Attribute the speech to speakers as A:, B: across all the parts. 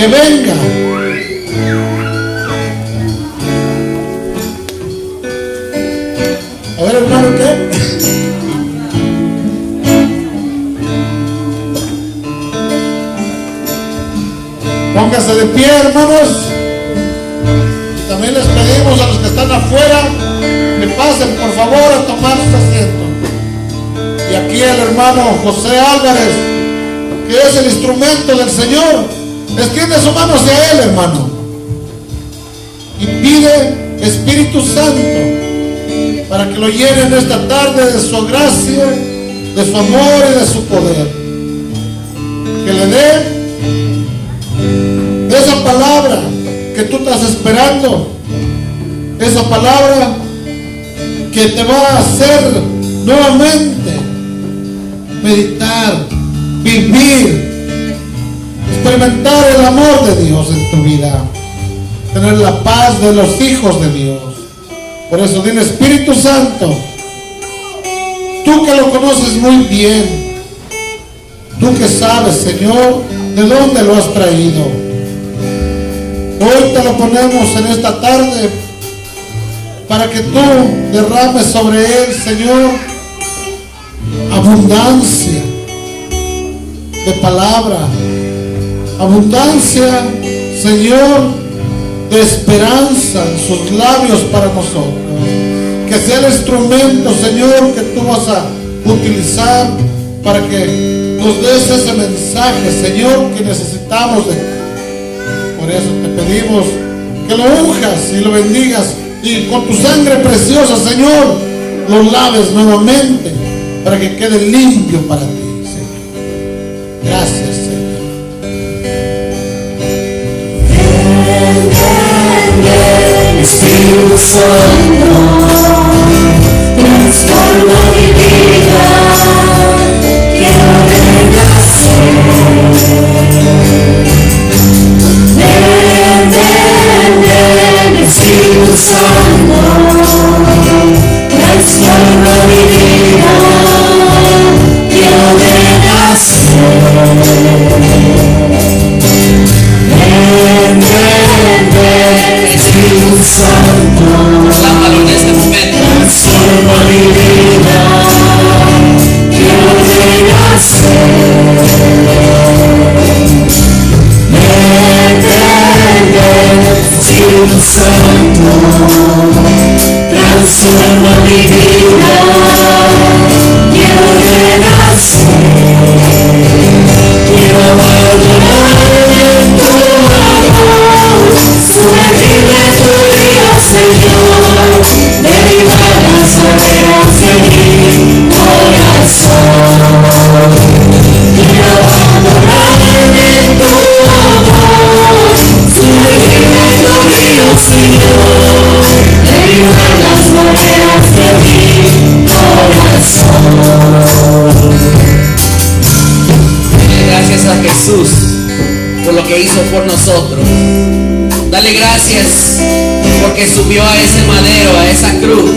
A: que venga. A ver, hermano, ¿qué? Póngase de pie, hermanos. Y también les pedimos a los que están afuera que pasen por favor a tomar su asiento. Y aquí el hermano José Álvarez, que es el instrumento del Señor, extiende su mano hacia él, hermano, y pide Espíritu Santo para que lo llenen esta tarde de su gracia, de su amor y de su poder. Que le dé esa palabra que tú estás esperando, esa palabra que te va a hacer nuevamente meditar, vivir, experimentar el amor de Dios en tu vida, tener la paz de los hijos de Dios. Por eso dile: Espíritu Santo, tú que lo conoces muy bien, tú que sabes, Señor, de dónde lo has traído, hoy te lo ponemos en esta tarde para que tú derrames sobre él, Señor, abundancia de palabra, abundancia, Señor, de esperanza en sus labios para nosotros. Que sea el instrumento, Señor, que tú vas a utilizar para que nos des ese mensaje, Señor, que necesitamos de ti. Por eso te pedimos que lo unjas y lo bendigas, y con tu sangre preciosa, Señor, lo laves nuevamente para que quede limpio para ti, Señor. Gracias, Señor.
B: Espíritu Santo, transforma mi vida, quiero renacer. Ven, Espíritu Santo, transforma mi vida, quiero renacer. Ven, Espíritu Santo,
C: Clámalo en este momento.
B: transforma mi vida, quiero renacer. Espíritu Santo, transforma mi vida, quiero renacer. Quiero abandonarme en tu amor, sumergirme en tu río, Señor, derribar las barreras de mi corazón. Quiero abandonarme en tu amor, sumergirme en tu río, Señor, derribar las barreras de mi corazón.
C: Dale gracias a Jesús por lo que hizo por nosotros. Dale gracias porque subió a ese madero, a esa cruz.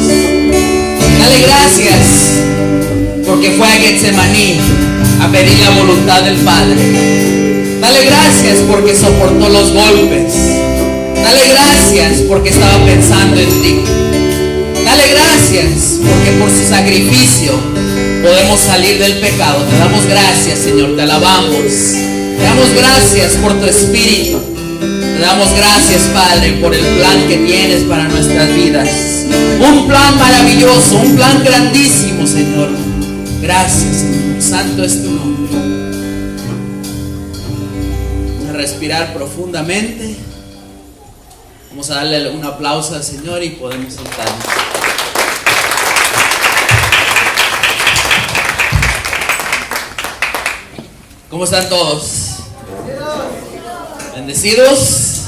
C: Dale gracias porque fue a Getsemaní a pedir la voluntad del Padre. Dale gracias porque soportó los golpes. Dale gracias porque estaba pensando en ti. Dale gracias porque por su sacrificio podemos salir del pecado. Te damos gracias, Señor, te alabamos. Te damos gracias por tu Espíritu. Te damos gracias, Padre, por el plan que tienes para nuestras vidas. Un plan maravilloso, un plan grandísimo, Señor. Gracias, Señor. Santo es tu nombre. Vamos a respirar profundamente. Vamos a darle un aplauso al Señor y podemos sentarnos. ¿Cómo están todos? ¿Bendecidos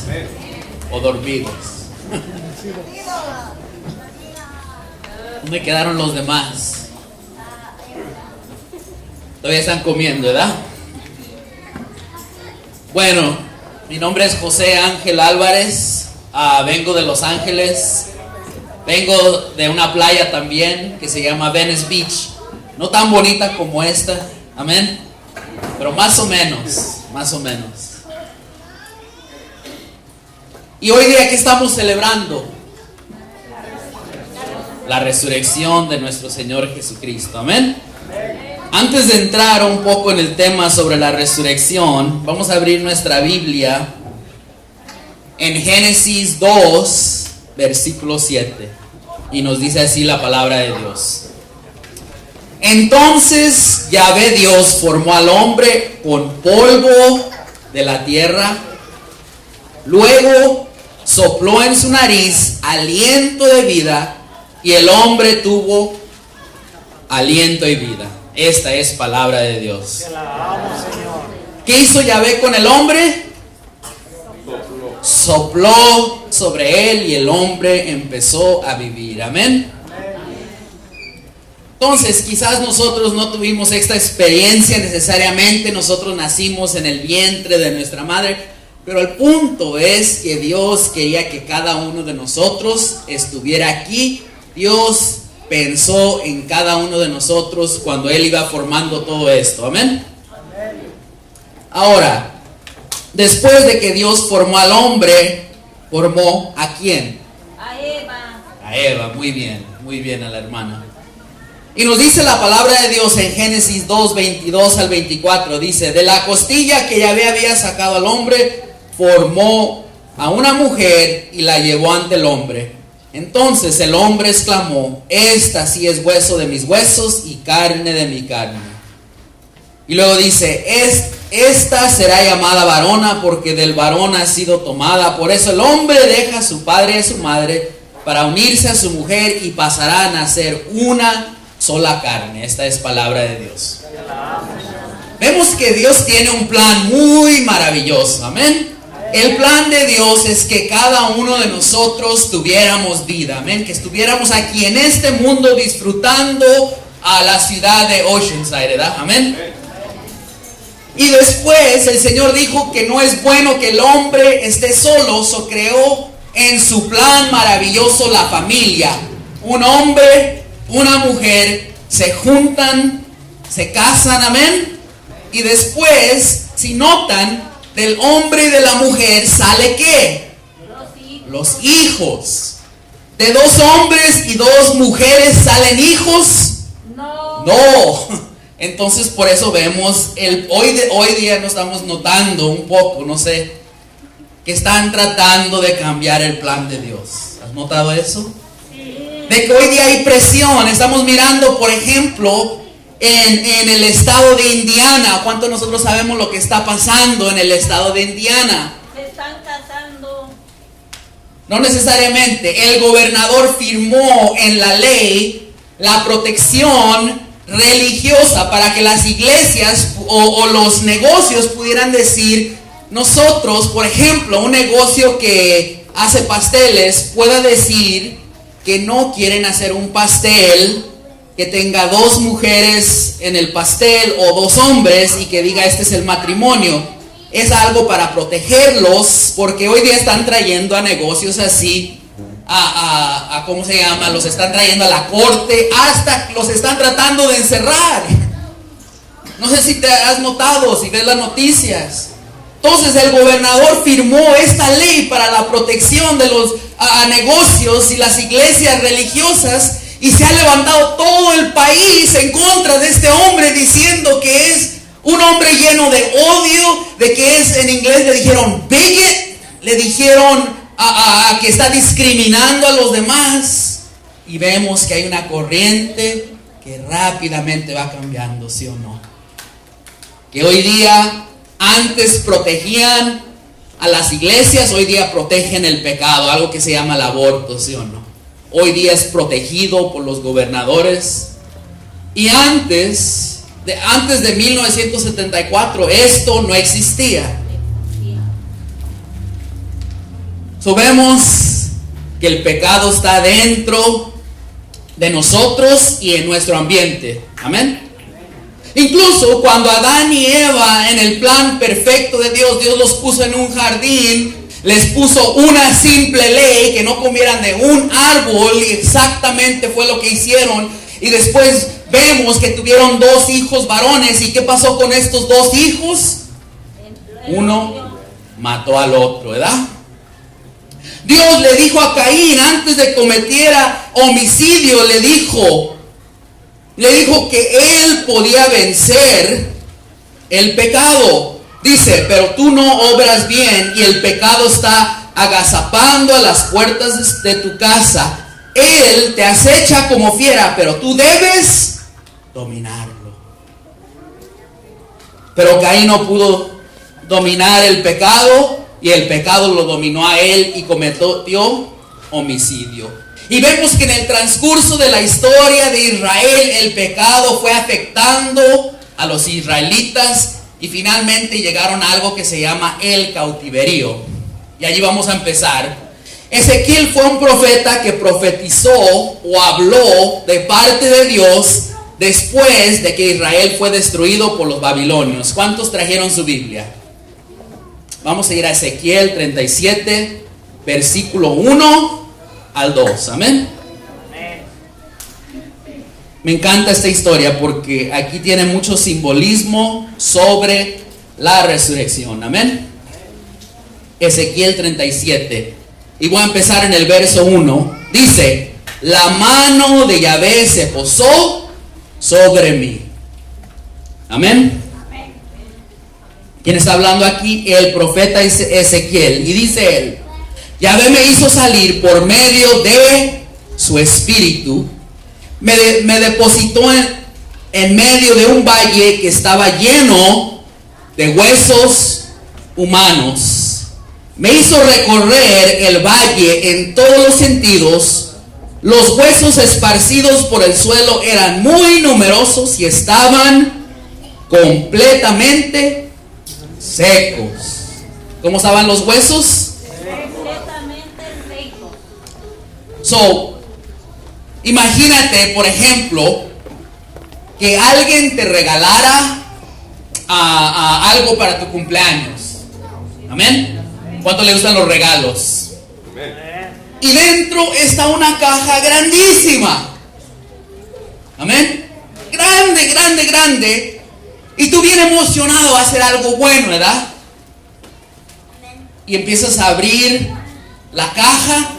C: o dormidos? ¿Dónde quedaron los demás? Todavía están comiendo, ¿verdad? Bueno, mi nombre es José Ángel Álvarez. Vengo de Los Ángeles. Vengo de una playa también que se llama Venice Beach. No tan bonita como esta, amén, pero más o menos. Y hoy día, ¿qué estamos celebrando? La resurrección de nuestro Señor Jesucristo. Amén. Antes de entrar un poco en el tema sobre la resurrección, vamos a abrir nuestra Biblia en Génesis 2, versículo 7. Y nos dice así la palabra de Dios. Entonces Yahvé Dios formó al hombre con polvo de la tierra. Luego sopló en su nariz aliento de vida, y el hombre tuvo aliento y vida. Esta es palabra de Dios. ¿Qué hizo Yahvé con el hombre? Sopló sobre él y el hombre empezó a vivir. Amén. Entonces, quizás nosotros no tuvimos esta experiencia necesariamente. Nosotros nacimos en el vientre de nuestra madre. Pero el punto es que Dios quería que cada uno de nosotros estuviera aquí. Dios pensó en cada uno de nosotros cuando Él iba formando todo esto. Amén. Ahora, después de que Dios formó al hombre, ¿formó a quién?
B: A Eva.
C: A Eva, muy bien a la hermana. Y nos dice la palabra de Dios en Génesis 2, 22 al 24. Dice, de la costilla que Yahvé había sacado al hombre, formó a una mujer y la llevó ante el hombre. Entonces el hombre exclamó, esta sí es hueso de mis huesos y carne de mi carne. Y luego dice, esta será llamada varona porque del varón ha sido tomada. Por eso el hombre deja a su padre y a su madre para unirse a su mujer y pasarán a ser una sola carne. Esta es palabra de Dios. Vemos que Dios tiene un plan muy maravilloso. Amén. El plan de Dios es que cada uno de nosotros tuviéramos vida, amén, que estuviéramos aquí en este mundo disfrutando a la ciudad de Oceanside, ¿verdad? Amén. Y después el Señor dijo que no es bueno que el hombre esté solo, so creó en su plan maravilloso la familia. Un hombre, una mujer, se juntan, se casan, amén. Y después, si notan, del hombre y de la mujer sale ¿qué? Los hijos. De dos hombres y dos mujeres salen hijos. No. Entonces por eso vemos hoy día nos estamos notando un poco, no sé, que están tratando de cambiar el plan de Dios. ¿Has notado eso? Sí. De que hoy día hay presión. Estamos mirando, por ejemplo, en el estado de Indiana. ¿Cuántos de nosotros sabemos lo que está pasando en el estado de Indiana?
B: Se están casando.
C: No necesariamente. El gobernador firmó en la ley la protección religiosa para que las iglesias o los negocios pudieran decir, nosotros, por ejemplo, un negocio que hace pasteles pueda decir que no quieren hacer un pastel que tenga dos mujeres en el pastel o dos hombres y que diga este es el matrimonio. Es algo para protegerlos, porque hoy día están trayendo a negocios así, ¿cómo se llama? Los están trayendo a la corte, hasta los están tratando de encerrar. No sé si te has notado, si ves las noticias. Entonces el gobernador firmó esta ley para la protección de los negocios y las iglesias religiosas. Y se ha levantado todo el país en contra de este hombre, diciendo que es un hombre lleno de odio, de que es, en inglés le dijeron bigot, le dijeron que está discriminando a los demás. Y vemos que hay una corriente que rápidamente va cambiando, ¿sí o no? Que hoy día, antes protegían a las iglesias, hoy día protegen el pecado, algo que se llama el aborto, ¿sí o no? Hoy día es protegido por los gobernadores. Y antes de 1974 esto no existía. Vemos que el pecado está dentro de nosotros y en nuestro ambiente. Amén. Incluso cuando Adán y Eva, en el plan perfecto de Dios, Dios los puso en un jardín, les puso una simple ley, que no comieran de un árbol, y exactamente fue lo que hicieron. Y después vemos que tuvieron dos hijos varones. ¿Y qué pasó con estos dos hijos? Uno mató al otro, ¿verdad? Dios le dijo a Caín antes de cometiera homicidio, le dijo que él podía vencer el pecado. Dice, pero tú no obras bien y el pecado está agazapando a las puertas de tu casa. Él te acecha como fiera, pero tú debes dominarlo. Pero Caín no pudo dominar el pecado y el pecado lo dominó a él y cometió homicidio. Y vemos que en el transcurso de la historia de Israel el pecado fue afectando a los israelitas y finalmente llegaron a algo que se llama el cautiverio. Y allí vamos a empezar. Ezequiel fue un profeta que profetizó o habló de parte de Dios después de que Israel fue destruido por los babilonios. ¿Cuántos trajeron su Biblia? Vamos a ir a Ezequiel 37, versículo 1 al 2. Amén. Me encanta esta historia porque aquí tiene mucho simbolismo sobre la resurrección. Amén. Ezequiel 37. Y voy a empezar en el verso 1. Dice, la mano de Yahvé se posó sobre mí. Amén. ¿Quién está hablando aquí? El profeta Ezequiel. Y dice él, Yahvé me hizo salir por medio de su espíritu. Me depositó en medio de un valle que estaba lleno de huesos humanos. Me hizo recorrer el valle en todos los sentidos. Los huesos esparcidos por el suelo eran muy numerosos y estaban completamente secos. ¿Cómo estaban los huesos?
B: Completamente secos.
C: So, imagínate, por ejemplo, que alguien te regalara algo para tu cumpleaños. Amén. ¿Cuánto le gustan los regalos? Y dentro está una caja grandísima. Amén. Grande, grande, grande. Y tú bien emocionado a hacer algo bueno, ¿verdad? Y empiezas a abrir la caja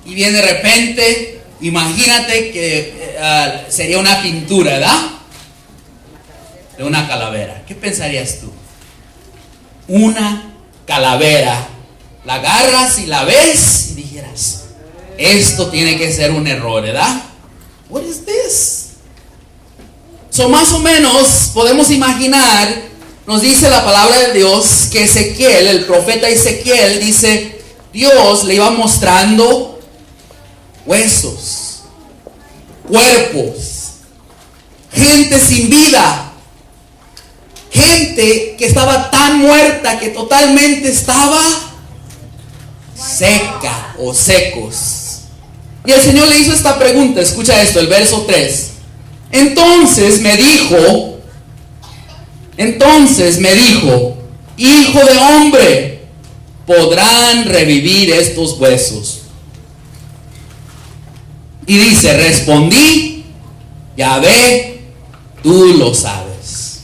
C: y viene de repente, imagínate que sería una pintura, ¿verdad? De una calavera. ¿Qué pensarías tú? Una calavera. La agarras y la ves y dijeras, esto tiene que ser un error, ¿verdad? What is this? So, más o menos podemos imaginar, nos dice la palabra de Dios que Ezequiel, el profeta Ezequiel, dice, Dios le iba mostrando huesos, cuerpos, gente sin vida, gente que estaba tan muerta que totalmente estaba seca o secos. Y el Señor le hizo esta pregunta, escucha esto, el verso 3. Entonces me dijo, hijo de hombre, ¿podrán revivir estos huesos? Y dice, respondí, Yahvé, tú lo sabes.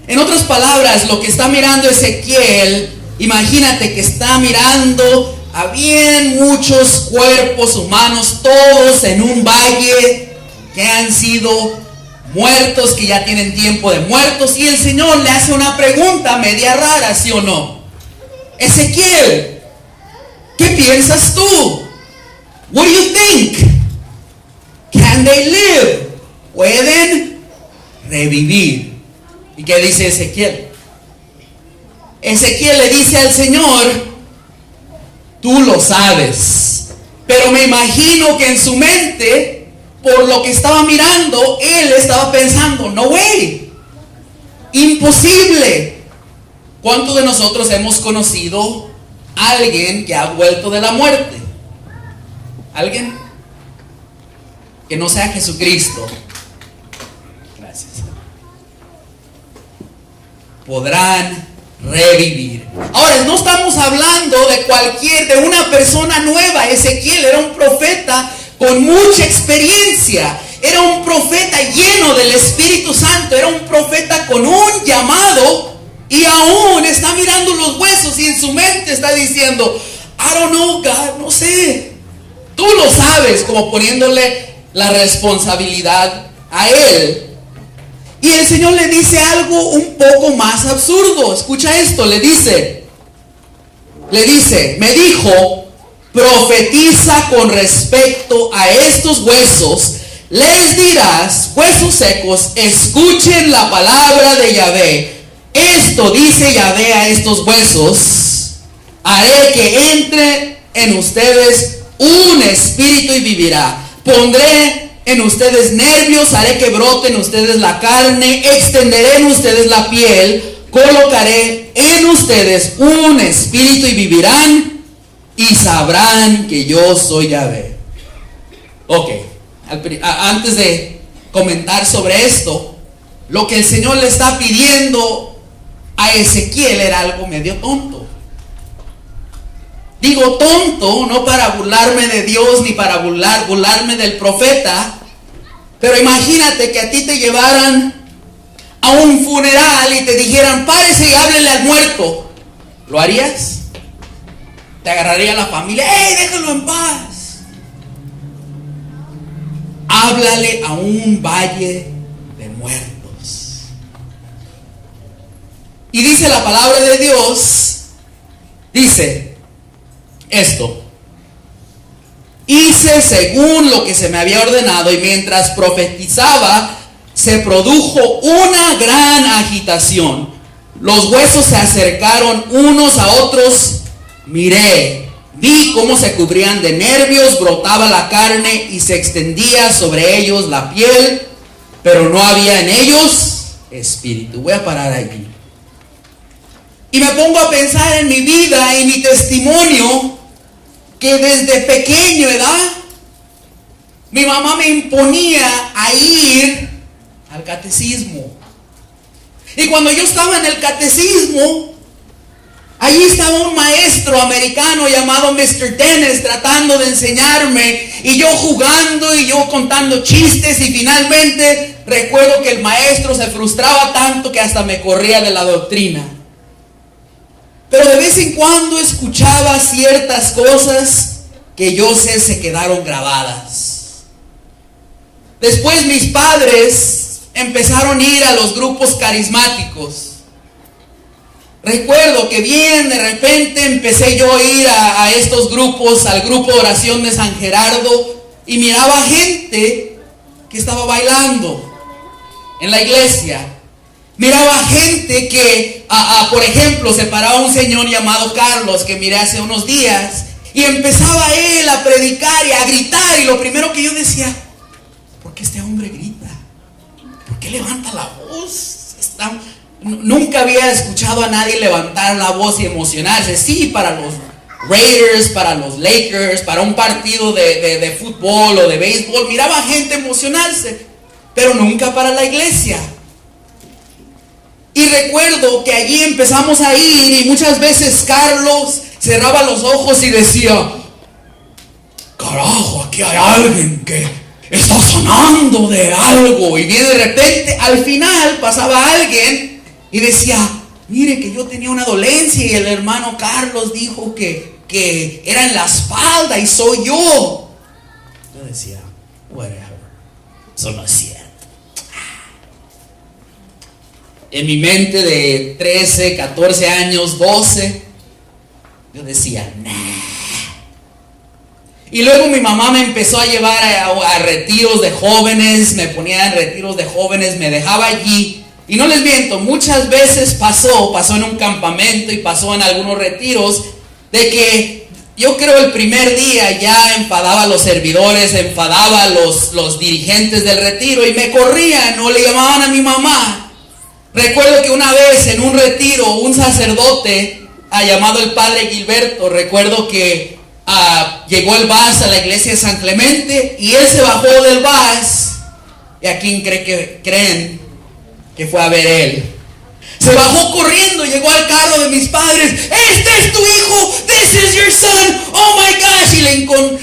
C: En otras palabras, lo que está mirando Ezequiel, imagínate que está mirando a bien muchos cuerpos humanos, todos en un valle que han sido muertos, que ya tienen tiempo de muertos. Y el Señor le hace una pregunta media rara, ¿sí o no? Ezequiel, ¿qué piensas tú? What do you think? Can they live? ¿Pueden revivir? ¿Y qué dice Ezequiel? Ezequiel le dice al Señor, tú lo sabes. Pero me imagino que en su mente, por lo que estaba mirando, él estaba pensando, no way, imposible. ¿Cuántos de nosotros hemos conocido a alguien que ha vuelto de la muerte? ¿Alguien? Que no sea Jesucristo. Gracias. Podrán revivir. Ahora, no estamos hablando de una persona nueva. Ezequiel era un profeta con mucha experiencia. Era un profeta lleno del Espíritu Santo. Era un profeta con un llamado. Y aún está mirando los huesos y en su mente está diciendo, I don't know, God, no sé. Tú lo sabes, como poniéndole la responsabilidad a él. Y el Señor le dice algo un poco más absurdo. Escucha esto, le dice, me dijo, profetiza con respecto a estos huesos. Les dirás, huesos secos, escuchen la palabra de Yahvé. Esto dice Yahvé a estos huesos: haré que entre en ustedes un espíritu y vivirá. Pondré en ustedes nervios, haré que brote en ustedes la carne, extenderé en ustedes la piel, colocaré en ustedes un espíritu y vivirán y sabrán que yo soy Yahvé. Ok, antes de comentar sobre esto, lo que el Señor le está pidiendo a Ezequiel era algo medio tonto. Digo tonto, no para burlarme de Dios ni para burlarme del profeta, pero imagínate que a ti te llevaran a un funeral y te dijeran, párese y háblele al muerto. ¿Lo harías? Te agarraría la familia, ¡hey, déjalo en paz! Háblale a un valle de muertos. Y dice la palabra de Dios, dice esto: hice según lo que se me había ordenado, y mientras profetizaba se produjo una gran agitación. Los huesos se acercaron unos a otros. Miré, vi cómo se cubrían de nervios, brotaba la carne y se extendía sobre ellos la piel, pero no había en ellos espíritu. Voy a parar allí. Y me pongo a pensar en mi vida y mi testimonio, que desde pequeño, ¿verdad? Mi mamá me imponía a ir al catecismo. Y cuando yo estaba en el catecismo, allí estaba un maestro americano llamado Mr. Dennis tratando de enseñarme, y yo jugando y yo contando chistes, y finalmente recuerdo que el maestro se frustraba tanto que hasta me corría de la doctrina. Pero de vez en cuando escuchaba ciertas cosas que yo sé se quedaron grabadas. Después mis padres empezaron a ir a los grupos carismáticos. Recuerdo que bien de repente empecé yo a ir a estos grupos, al grupo de oración de San Gerardo, y miraba gente que estaba bailando en la iglesia. Miraba gente que, por ejemplo, se paraba un señor llamado Carlos, que miré hace unos días, y empezaba él a predicar y a gritar, y lo primero que yo decía, ¿por qué este hombre grita? ¿Por qué levanta la voz? Nunca había escuchado a nadie levantar la voz y emocionarse. Sí, para los Raiders, para los Lakers, para un partido de fútbol o de béisbol, miraba gente emocionarse, pero nunca para la iglesia. Y recuerdo que allí empezamos a ir, y muchas veces Carlos cerraba los ojos y decía, carajo, aquí hay alguien que está sonando de algo. Y bien de repente al final pasaba alguien y decía, mire que yo tenía una dolencia y el hermano Carlos dijo que era en la espalda y soy yo. Yo decía, whatever, eso no es cierto. En mi mente de 13, 14 años, 12, yo decía, nah. Y luego mi mamá me empezó a llevar a retiros de jóvenes, me ponía en retiros de jóvenes, me dejaba allí. Y no les miento, muchas veces pasó en un campamento y pasó en algunos retiros, de que yo creo el primer día ya enfadaba a los servidores, enfadaba a los dirigentes del retiro y me corrían o le llamaban a mi mamá. Recuerdo que una vez en un retiro, un sacerdote llamado el padre Gilberto, recuerdo que llegó el bus a la iglesia de San Clemente y él se bajó del bus. ¿Y a quién creen que fue a ver él? Se bajó corriendo, llegó al carro de mis padres. Este es tu hijo, this is your son, oh my gosh. Y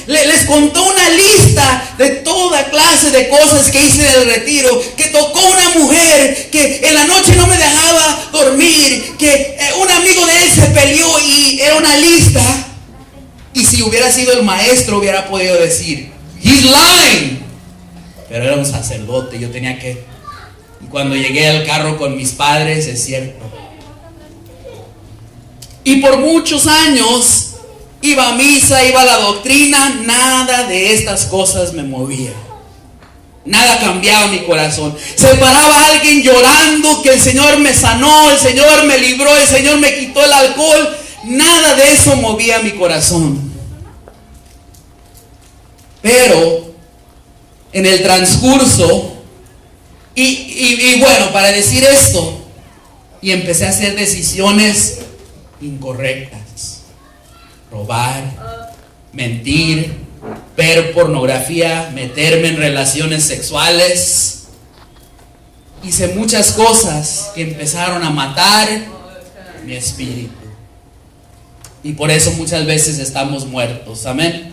C: les contó una lista de toda clase de cosas que hice en el retiro. Que tocó una mujer, que en la noche no me dejaba dormir, que un amigo de él se peleó, y era una lista. si hubiera sido el maestro hubiera podido decir, he's lying. Pero era un sacerdote, yo tenía que... Y cuando llegué al carro con mis padres, es cierto. Y por muchos años iba a misa, iba a la doctrina, nada de estas cosas me movía. Nada cambiaba mi corazón. Se paraba alguien llorando que el Señor me sanó, el Señor me libró, el Señor me quitó el alcohol. Nada de eso movía mi corazón. Pero en el transcurso, y bueno, para decir esto, y empecé a hacer decisiones incorrectas. Robar, mentir, ver pornografía, meterme en relaciones sexuales. Hice muchas cosas que empezaron a matar mi espíritu. Y por eso muchas veces estamos muertos. Amén.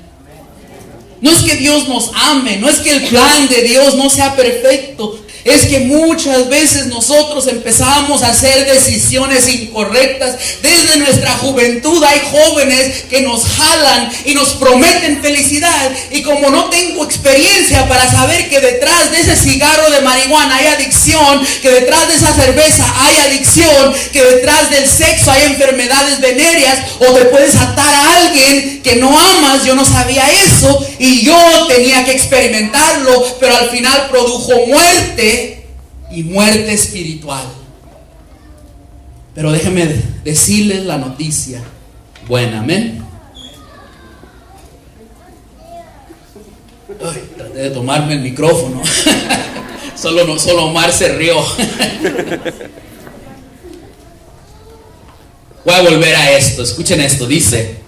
C: No es que Dios nos ame, no es que el plan de Dios no sea perfecto. Es que muchas veces nosotros empezamos a hacer decisiones incorrectas. Desde nuestra juventud hay jóvenes que nos jalan y nos prometen felicidad. Y como no tengo experiencia para saber que detrás de ese cigarro de marihuana hay adicción, que detrás de esa cerveza hay adicción, que detrás del sexo hay enfermedades venéreas, o te puedes atar a alguien que no amas, yo no sabía eso y yo tenía que experimentarlo, pero al final produjo muerte. Y muerte espiritual. Pero déjenme decirles la noticia buena, amén. Ay, traté de tomarme el micrófono. Solo Omar se rió. Voy a volver a esto, escuchen esto, dice: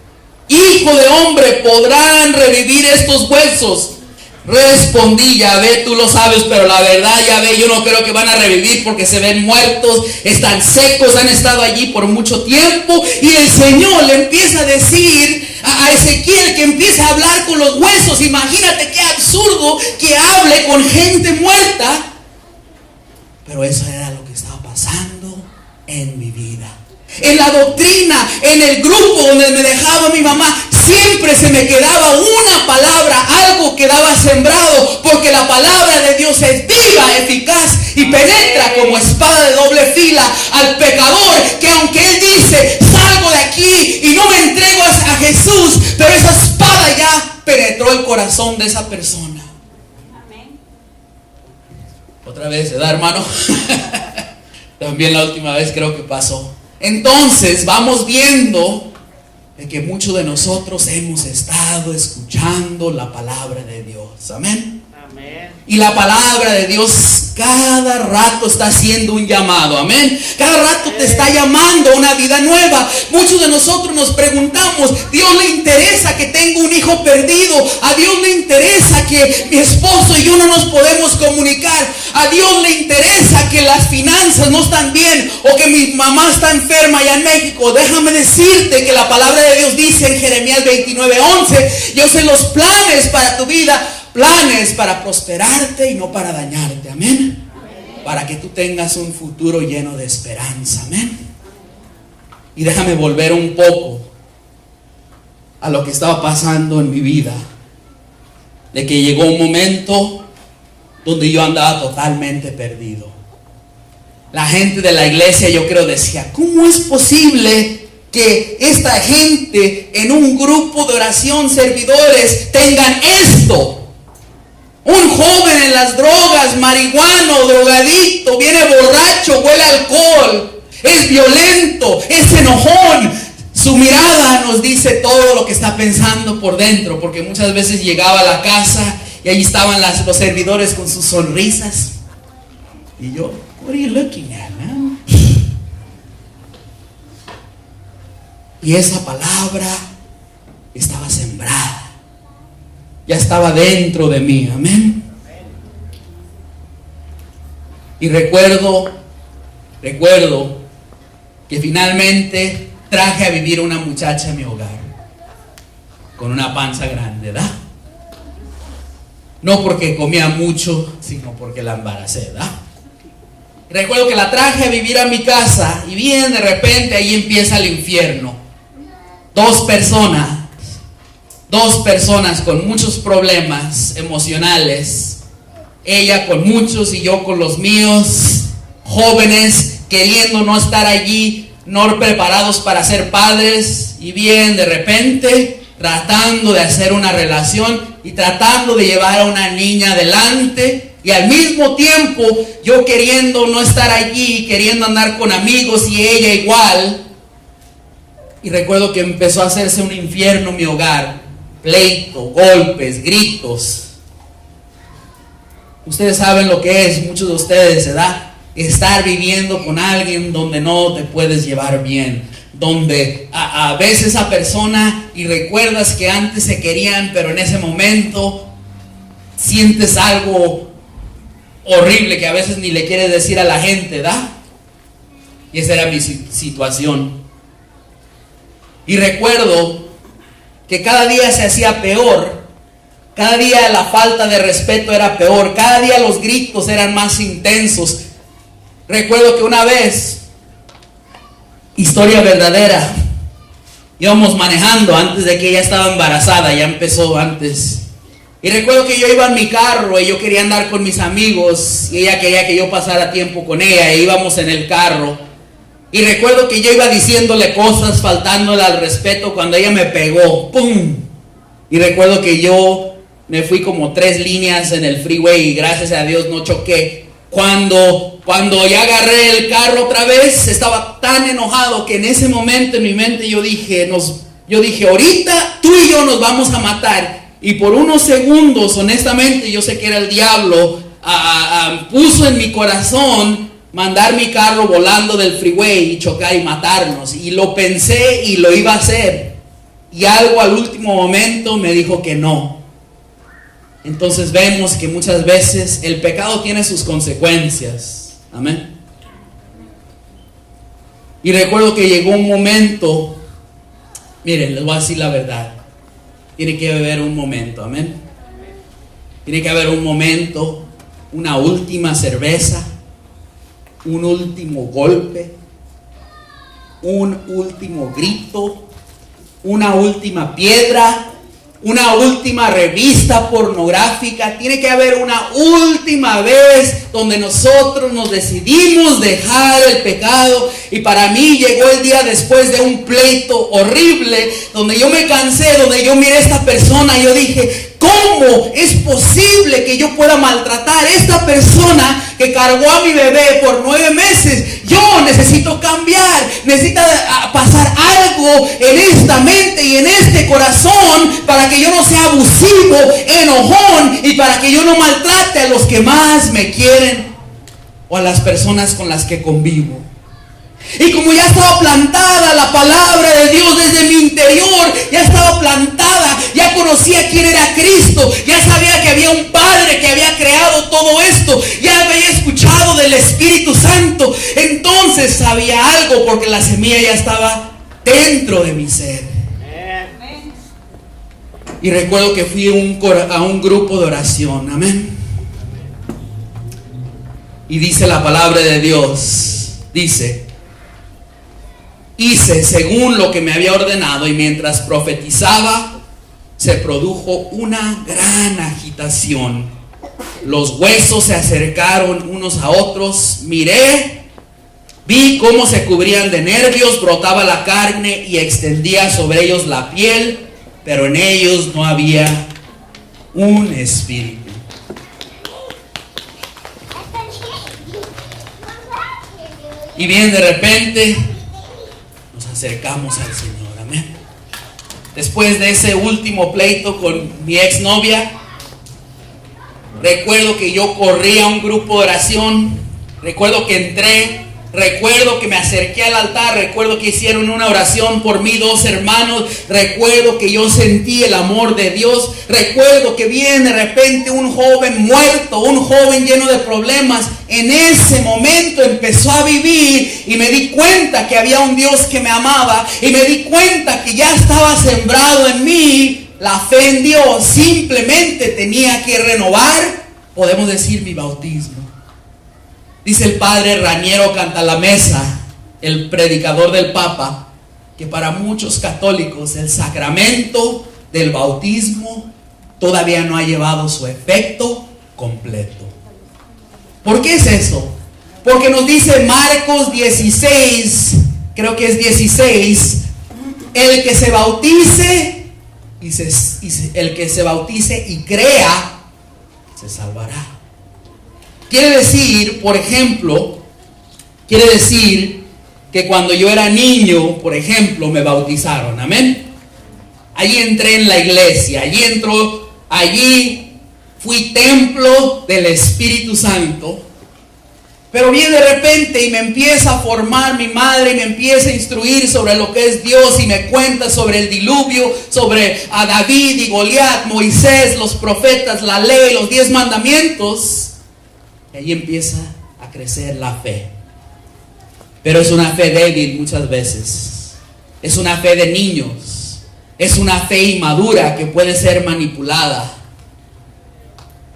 C: Hijo de hombre, ¿podrán revivir estos huesos? Respondí, Yahvé, tú lo sabes, pero la verdad, Yahvé, yo no creo que van a revivir porque se ven muertos, están secos, han estado allí por mucho tiempo. Y el Señor le empieza a decir a Ezequiel que empieza a hablar con los huesos. Imagínate qué absurdo que hable con gente muerta. Pero eso era lo que estaba pasando en mi vida. En la doctrina, en el grupo donde me dejaba mi mamá, siempre se me quedaba una palabra, algo quedaba sembrado, porque la palabra de Dios es viva, eficaz y penetra como espada de doble fila al pecador, que aunque él dice, salgo de aquí y no me entrego a Jesús, pero esa espada ya penetró el corazón de esa persona.
B: Amén.
C: Otra vez, ¿verdad, hermano? También la última vez creo que pasó. Entonces vamos viendo de que muchos de nosotros hemos estado escuchando la palabra de Dios. Amén.
D: Amén.
C: Y la palabra de Dios cada rato está haciendo un llamado. Amén. Cada rato te está llamando a una vida nueva. Muchos de nosotros nos preguntamos, ¿Dios le interesa que tenga un hijo perdido? ¿A Dios le interesa que mi esposo y yo no nos podemos comunicar? ¿A Dios le interesa que las finanzas no están bien o que mi mamá está enferma allá en México? Déjame decirte que la palabra de Dios dice en Jeremías 29:11, yo sé los planes para tu vida, planes para prosperarte y no para dañarte. Amén. Para que tú tengas un futuro lleno de esperanza. Amén. Y déjame volver un poco a lo que estaba pasando en mi vida. De que llegó un momento donde yo andaba totalmente perdido. La gente de la iglesia, yo creo, decía, ¿cómo es posible que esta gente en un grupo de oración, servidores, tengan esto? Un joven en las drogas, marihuano, drogadicto, viene borracho, huele a alcohol, es violento, es enojón. Su mirada nos dice todo lo que está pensando por dentro, porque muchas veces llegaba a la casa y ahí estaban los servidores con sus sonrisas. Y yo, what are you looking at, man? Y esa palabra estaba sembrada. Ya estaba dentro de mí, amén. Y recuerdo que finalmente traje a vivir una muchacha a mi hogar, con una panza grande, ¿verdad? No porque comía mucho, sino porque la embaracé, ¿verdad? Recuerdo que la traje a vivir a mi casa y bien de repente ahí empieza el infierno. 2 personas Dos personas con muchos problemas emocionales, ella con muchos y yo con los míos, jóvenes queriendo no estar allí, no preparados para ser padres, y bien de repente tratando de hacer una relación y tratando de llevar a una niña adelante, y al mismo tiempo yo queriendo no estar allí, queriendo andar con amigos y ella igual. Y recuerdo que empezó a hacerse un infierno en mi hogar, pleito, golpes, gritos. Ustedes saben lo que es, muchos de ustedes, ¿verdad? Estar viviendo con alguien donde no te puedes llevar bien, donde a veces esa persona, y recuerdas que antes se querían, pero en ese momento sientes algo horrible que a veces ni le quieres decir a la gente, ¿verdad? Y esa era mi situación. Y recuerdo que cada día se hacía peor, cada día la falta de respeto era peor, cada día los gritos eran más intensos. Recuerdo que una vez, historia verdadera, íbamos manejando antes de que ella estaba embarazada, ya empezó antes. Y recuerdo que yo iba en mi carro y yo quería andar con mis amigos y ella quería que yo pasara tiempo con ella, e íbamos en el carro. Y recuerdo que yo iba diciéndole cosas, faltándole al respeto, cuando ella me pegó, ¡pum! Y recuerdo que yo me fui como 3 líneas en el freeway y gracias a Dios no choqué. Cuando ya agarré el carro otra vez, estaba tan enojado que en ese momento en mi mente yo dije, ahorita tú y yo nos vamos a matar. Y por unos segundos, honestamente, yo sé que era el diablo, puso en mi corazón mandar mi carro volando del freeway y chocar y matarnos. Y lo pensé y lo iba a hacer. Y algo al último momento me dijo que no. Entonces vemos que muchas veces el pecado tiene sus consecuencias. Amén. Y recuerdo que llegó un momento, miren, les voy a decir la verdad. Tiene que haber un momento, amén. Tiene que haber un momento, una última cerveza, un último golpe, un último grito, una última piedra, una última revista pornográfica. Tiene que haber una última vez donde nosotros nos decidimos dejar el pecado. Y para mí llegó el día después de un pleito horrible, donde yo me cansé, donde yo miré a esta persona y yo dije, ¿cómo es posible que yo pueda maltratar a esta persona que cargó a mi bebé por 9 meses? Yo necesito cambiar, necesita pasar algo en esta mente y en este corazón para que yo no sea abusivo, enojón, y para que yo no maltrate a los que más me quieren o a las personas con las que convivo. Y como ya estaba plantada la palabra de Dios desde mi interior, ya estaba plantada, ya conocía quién era Cristo, ya sabía que había un Padre que había creado todo esto, ya había escuchado del Espíritu Santo, entonces sabía algo, porque la semilla ya estaba dentro de mi ser. Y recuerdo que fui a un grupo de oración, amén. Y dice la palabra de Dios, dice: hice según lo que me había ordenado, y mientras profetizaba se produjo una gran agitación. Los huesos se acercaron unos a otros. Vi cómo se cubrían de nervios, brotaba la carne y extendía sobre ellos la piel, pero en ellos no había un espíritu. Y bien, de repente nos acercamos al Señor, amén. Después de ese último pleito con mi exnovia, recuerdo que yo corrí a un grupo de oración, recuerdo que entré, recuerdo que me acerqué al altar, recuerdo que hicieron una oración por mí 2 hermanos, recuerdo que yo sentí el amor de Dios, recuerdo que viene de repente un joven muerto, un joven lleno de problemas. En ese momento empezó a vivir y me di cuenta que había un Dios que me amaba, y me di cuenta que ya estaba sembrado en mí la fe en Dios. Simplemente tenía que renovar, podemos decir, mi bautismo. Dice el padre Raniero Cantalamessa, el predicador del Papa, que para muchos católicos el sacramento del bautismo todavía no ha llevado su efecto completo. ¿Por qué es eso? Porque nos dice Marcos 16, creo que es 16, el que se bautice el que se bautice y crea, se salvará. Quiere decir, por ejemplo, que cuando yo era niño, por ejemplo, me bautizaron, amén. Allí entré en la iglesia, allí fui templo del Espíritu Santo. Pero viene de repente y me empieza a formar mi madre y me empieza a instruir sobre lo que es Dios y me cuenta sobre el diluvio, sobre a David y Goliat, Moisés, los profetas, la ley, los 10 mandamientos. Y allí empieza a crecer la fe. Pero es una fe débil muchas veces. Es una fe de niños. Es una fe inmadura que puede ser manipulada.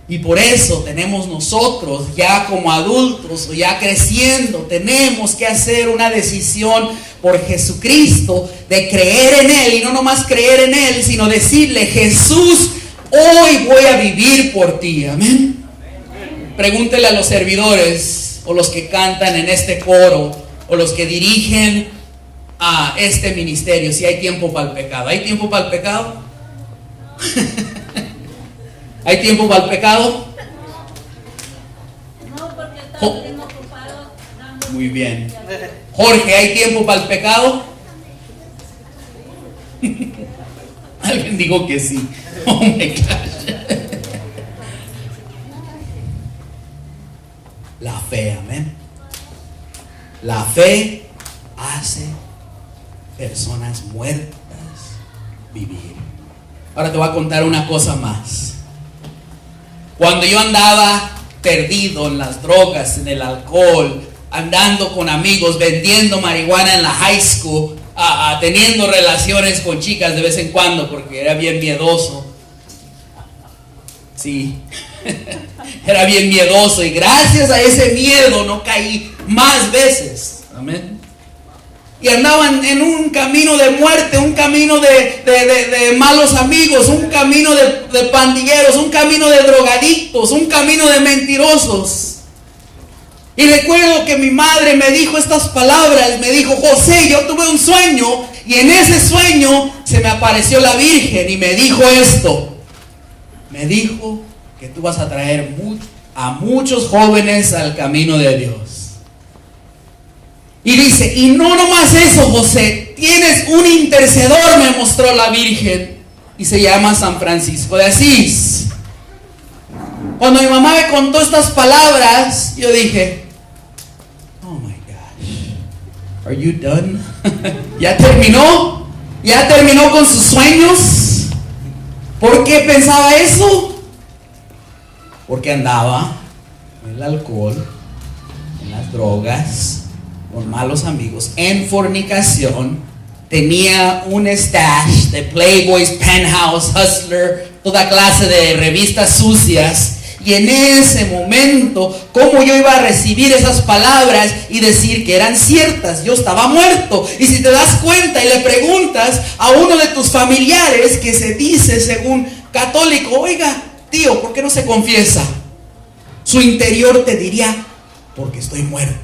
C: Y por eso tenemos nosotros, ya como adultos o ya creciendo, tenemos que hacer una decisión por Jesucristo de creer en Él. Y no nomás creer en Él, sino decirle: Jesús, hoy voy a vivir por ti. Amén. Pregúntele a los servidores o los que cantan en este coro o los que dirigen a este ministerio si hay tiempo para el pecado. ¿Hay tiempo para el pecado? ¿Hay tiempo para el pecado?
B: No, porque estamos bien ocupados.
C: Muy bien. Jorge, ¿hay tiempo para el pecado? Alguien dijo que sí. Oh my gosh. La fe, amén. La fe hace personas muertas vivir. Ahora te voy a contar una cosa más. Cuando yo andaba perdido en las drogas, en el alcohol, andando con amigos, vendiendo marihuana en la high school, teniendo relaciones con chicas de vez en cuando, porque era bien miedoso. Sí, era bien miedoso y gracias a ese miedo no caí más veces. Amén. Y andaban en un camino de muerte, un camino de malos amigos, un camino de pandilleros, un camino de drogadictos, un camino de mentirosos. Y recuerdo que mi madre me dijo estas palabras, me dijo: José, yo tuve un sueño y en ese sueño se me apareció la Virgen y me dijo esto. Me dijo que tú vas a traer a muchos jóvenes al camino de Dios. Y dice: y no nomás eso, José, tienes un intercedor, me mostró la Virgen, y se llama San Francisco de Asís. Cuando mi mamá me contó estas palabras, yo dije: oh my gosh, are you done? ¿Ya terminó? ¿Ya terminó con sus sueños? ¿Por qué pensaba eso? Porque andaba en el alcohol, en las drogas, con malos amigos, en fornicación. Tenía un stash de Playboys, Penthouse, Hustler, toda clase de revistas sucias. Y en ese momento, ¿cómo yo iba a recibir esas palabras y decir que eran ciertas? Yo estaba muerto. Y si te das cuenta y le preguntas a uno de tus familiares que se dice según católico: oiga, tío, ¿por qué no se confiesa? Su interior te diría: porque estoy muerto.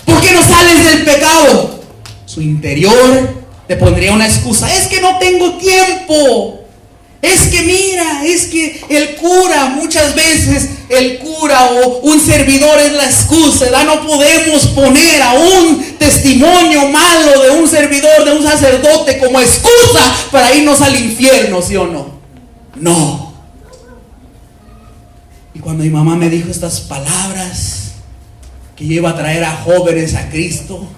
C: ¿Por qué no sales del pecado? Su interior te pondría una excusa: es que no tengo tiempo. Es que mira, es que el cura, muchas veces el cura o un servidor es la excusa, ¿verdad? No podemos poner a un testimonio malo de un servidor, de un sacerdote como excusa para irnos al infierno, ¿sí o no? No. Y cuando mi mamá me dijo estas palabras, que yo iba a traer a jóvenes a Cristo,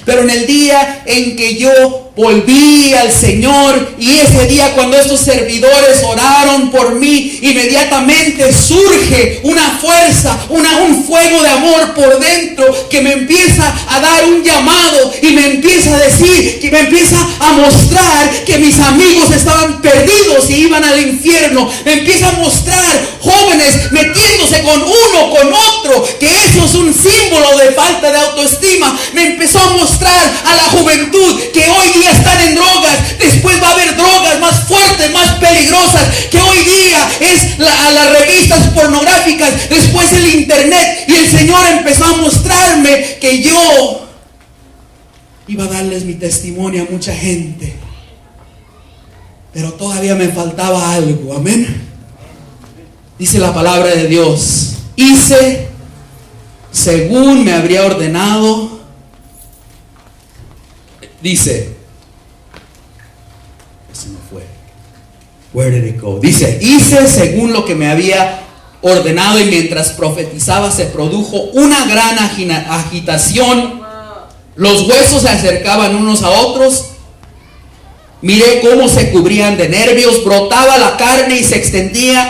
C: pero en el día en que yo volví al Señor, y ese día cuando estos servidores oraron por mí, inmediatamente surge una fuerza, un fuego de amor por dentro que me empieza a dar un llamado y me empieza a decir, que me empieza a mostrar que mis amigos estaban perdidos y iban al infierno. Me empieza a mostrar jóvenes metiéndose con uno, con otro, que eso es un símbolo de falta de autoestima. Me empezó a mostrar a la juventud que hoy día están en drogas, después va a haber drogas más fuertes, más peligrosas, que hoy día es las revistas pornográficas, después el internet, y el Señor empezó a mostrarme que yo iba a darles mi testimonio a mucha gente, pero todavía me faltaba algo. Amén. Dice la palabra de Dios: hice según me habría ordenado. Dice, se me fue. Where did it go? Dice, hice según lo que me había ordenado, y mientras profetizaba se produjo una gran agitación. Los huesos se acercaban unos a otros. Miré cómo se cubrían de nervios, brotaba la carne y se extendía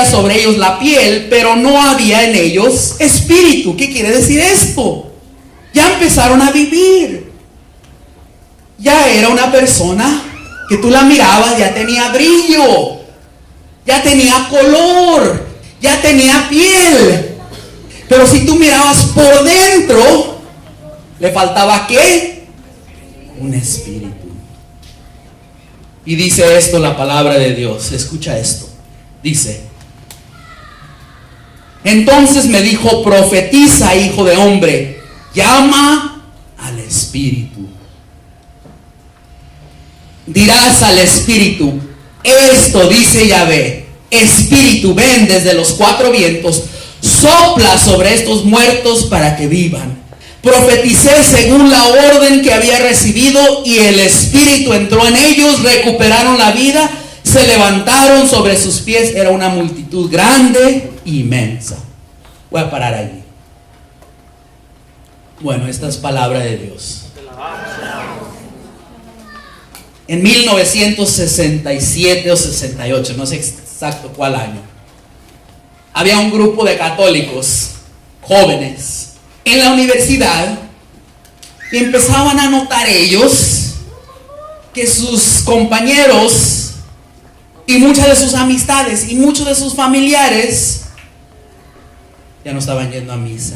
C: sobre ellos la piel, pero no había en ellos espíritu. ¿Qué quiere decir esto? Ya empezaron a vivir. Ya era una persona que tú la mirabas, ya tenía brillo, ya tenía color, ya tenía piel. Pero si tú mirabas por dentro, le faltaba ¿qué? Un espíritu. Y dice esto la palabra de Dios. Escucha esto. Dice: entonces me dijo, profetiza, hijo de hombre, llama al espíritu. Dirás al espíritu, esto dice Yahvé, espíritu, ven desde los cuatro vientos, sopla sobre estos muertos para que vivan. Profeticé según la orden que había recibido, y el espíritu entró en ellos, recuperaron la vida, se levantaron sobre sus pies. Era una multitud grande, inmensa. Voy a parar allí. Bueno, esta es palabra de Dios. En 1967 o 68, no sé exacto cuál año, había un grupo de católicos jóvenes en la universidad, y empezaban a notar ellos que sus compañeros y muchas de sus amistades y muchos de sus familiares ya no estaban yendo a misa,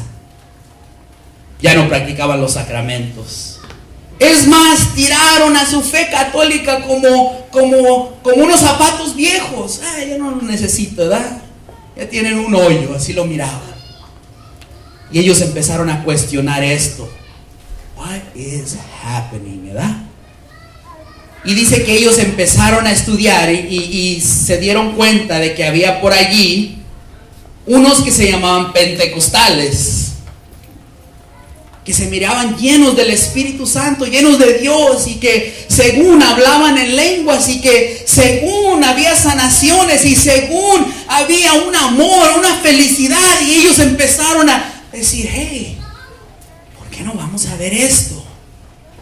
C: ya no practicaban los sacramentos. Es más, tiraron a su fe católica como unos zapatos viejos. Ya no los necesito, ¿verdad? Ya tienen un hoyo, así lo miraban. Y ellos empezaron a cuestionar esto. What is happening, ¿verdad? Y dice que ellos empezaron a estudiar y se dieron cuenta de que había por allí unos que se llamaban pentecostales, que se miraban llenos del Espíritu Santo, llenos de Dios, y que según hablaban en lenguas, y que según había sanaciones, y según había un amor, una felicidad. Y ellos empezaron a decir, hey, ¿por qué no vamos a ver esto?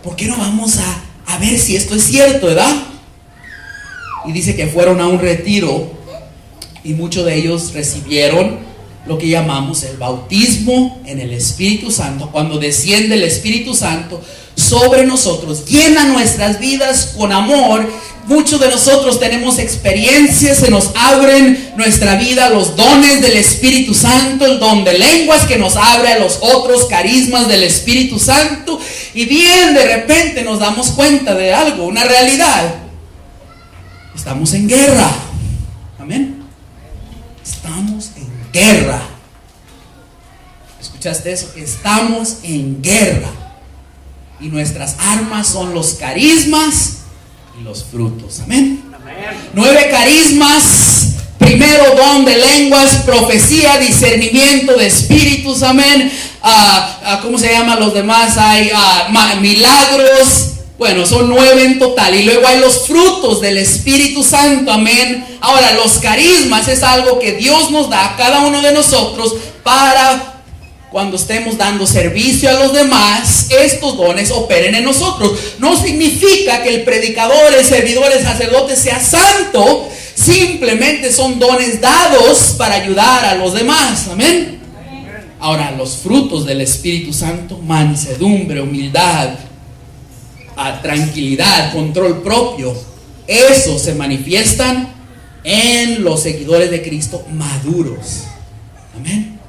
C: ¿Por qué no vamos a ver si esto es cierto, verdad? Y dice que fueron a un retiro, y muchos de ellos recibieron lo que llamamos el bautismo en el Espíritu Santo. Cuando desciende el Espíritu Santo sobre nosotros, llena nuestras vidas con amor. Muchos de nosotros tenemos experiencias, se nos abren nuestra vida los dones del Espíritu Santo, el don de lenguas que nos abre a los otros carismas del Espíritu Santo, y bien de repente nos damos cuenta de algo, una realidad. Estamos en guerra. Amén. Estamos en guerra. ¿Escuchaste eso? Estamos en guerra. Y nuestras armas son los carismas y los frutos. Amén. 9 carismas. Primero, don de lenguas, profecía, discernimiento de espíritus. Amén. ¿Cómo se llaman los demás? Hay milagros. Bueno, son 9 en total. Y luego hay los frutos del Espíritu Santo. Amén. Ahora, los carismas es algo que Dios nos da a cada uno de nosotros para cuando estemos dando servicio a los demás, estos dones operen en nosotros. No significa que el predicador, el servidor, el sacerdote sea santo. Simplemente son dones dados para ayudar a los demás. Amén. Ahora, los frutos del Espíritu Santo: mansedumbre, humildad, tranquilidad, control propio. Esos se manifiestan en los seguidores de Cristo maduros. Amén.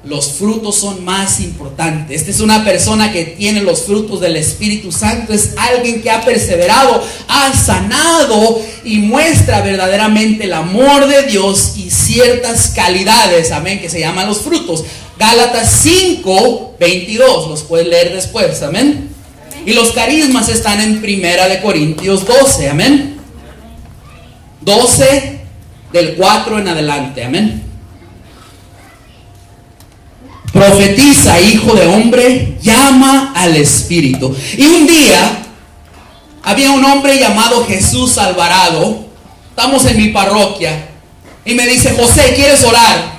C: Los frutos son más importantes. Esta es una persona que tiene los frutos del Espíritu Santo. Es alguien que ha perseverado, ha sanado y muestra verdaderamente el amor de Dios y ciertas calidades, amén, que se llaman los frutos. Gálatas 5:22, los puedes leer después, amén. Y los carismas están en 1 Corintios 12, amén. 12 del 4 en adelante, amén. Profetiza, hijo de hombre, llama al Espíritu. Y un día había un hombre llamado Jesús Alvarado. Estamos en mi parroquia y me dice: José, ¿quieres orar?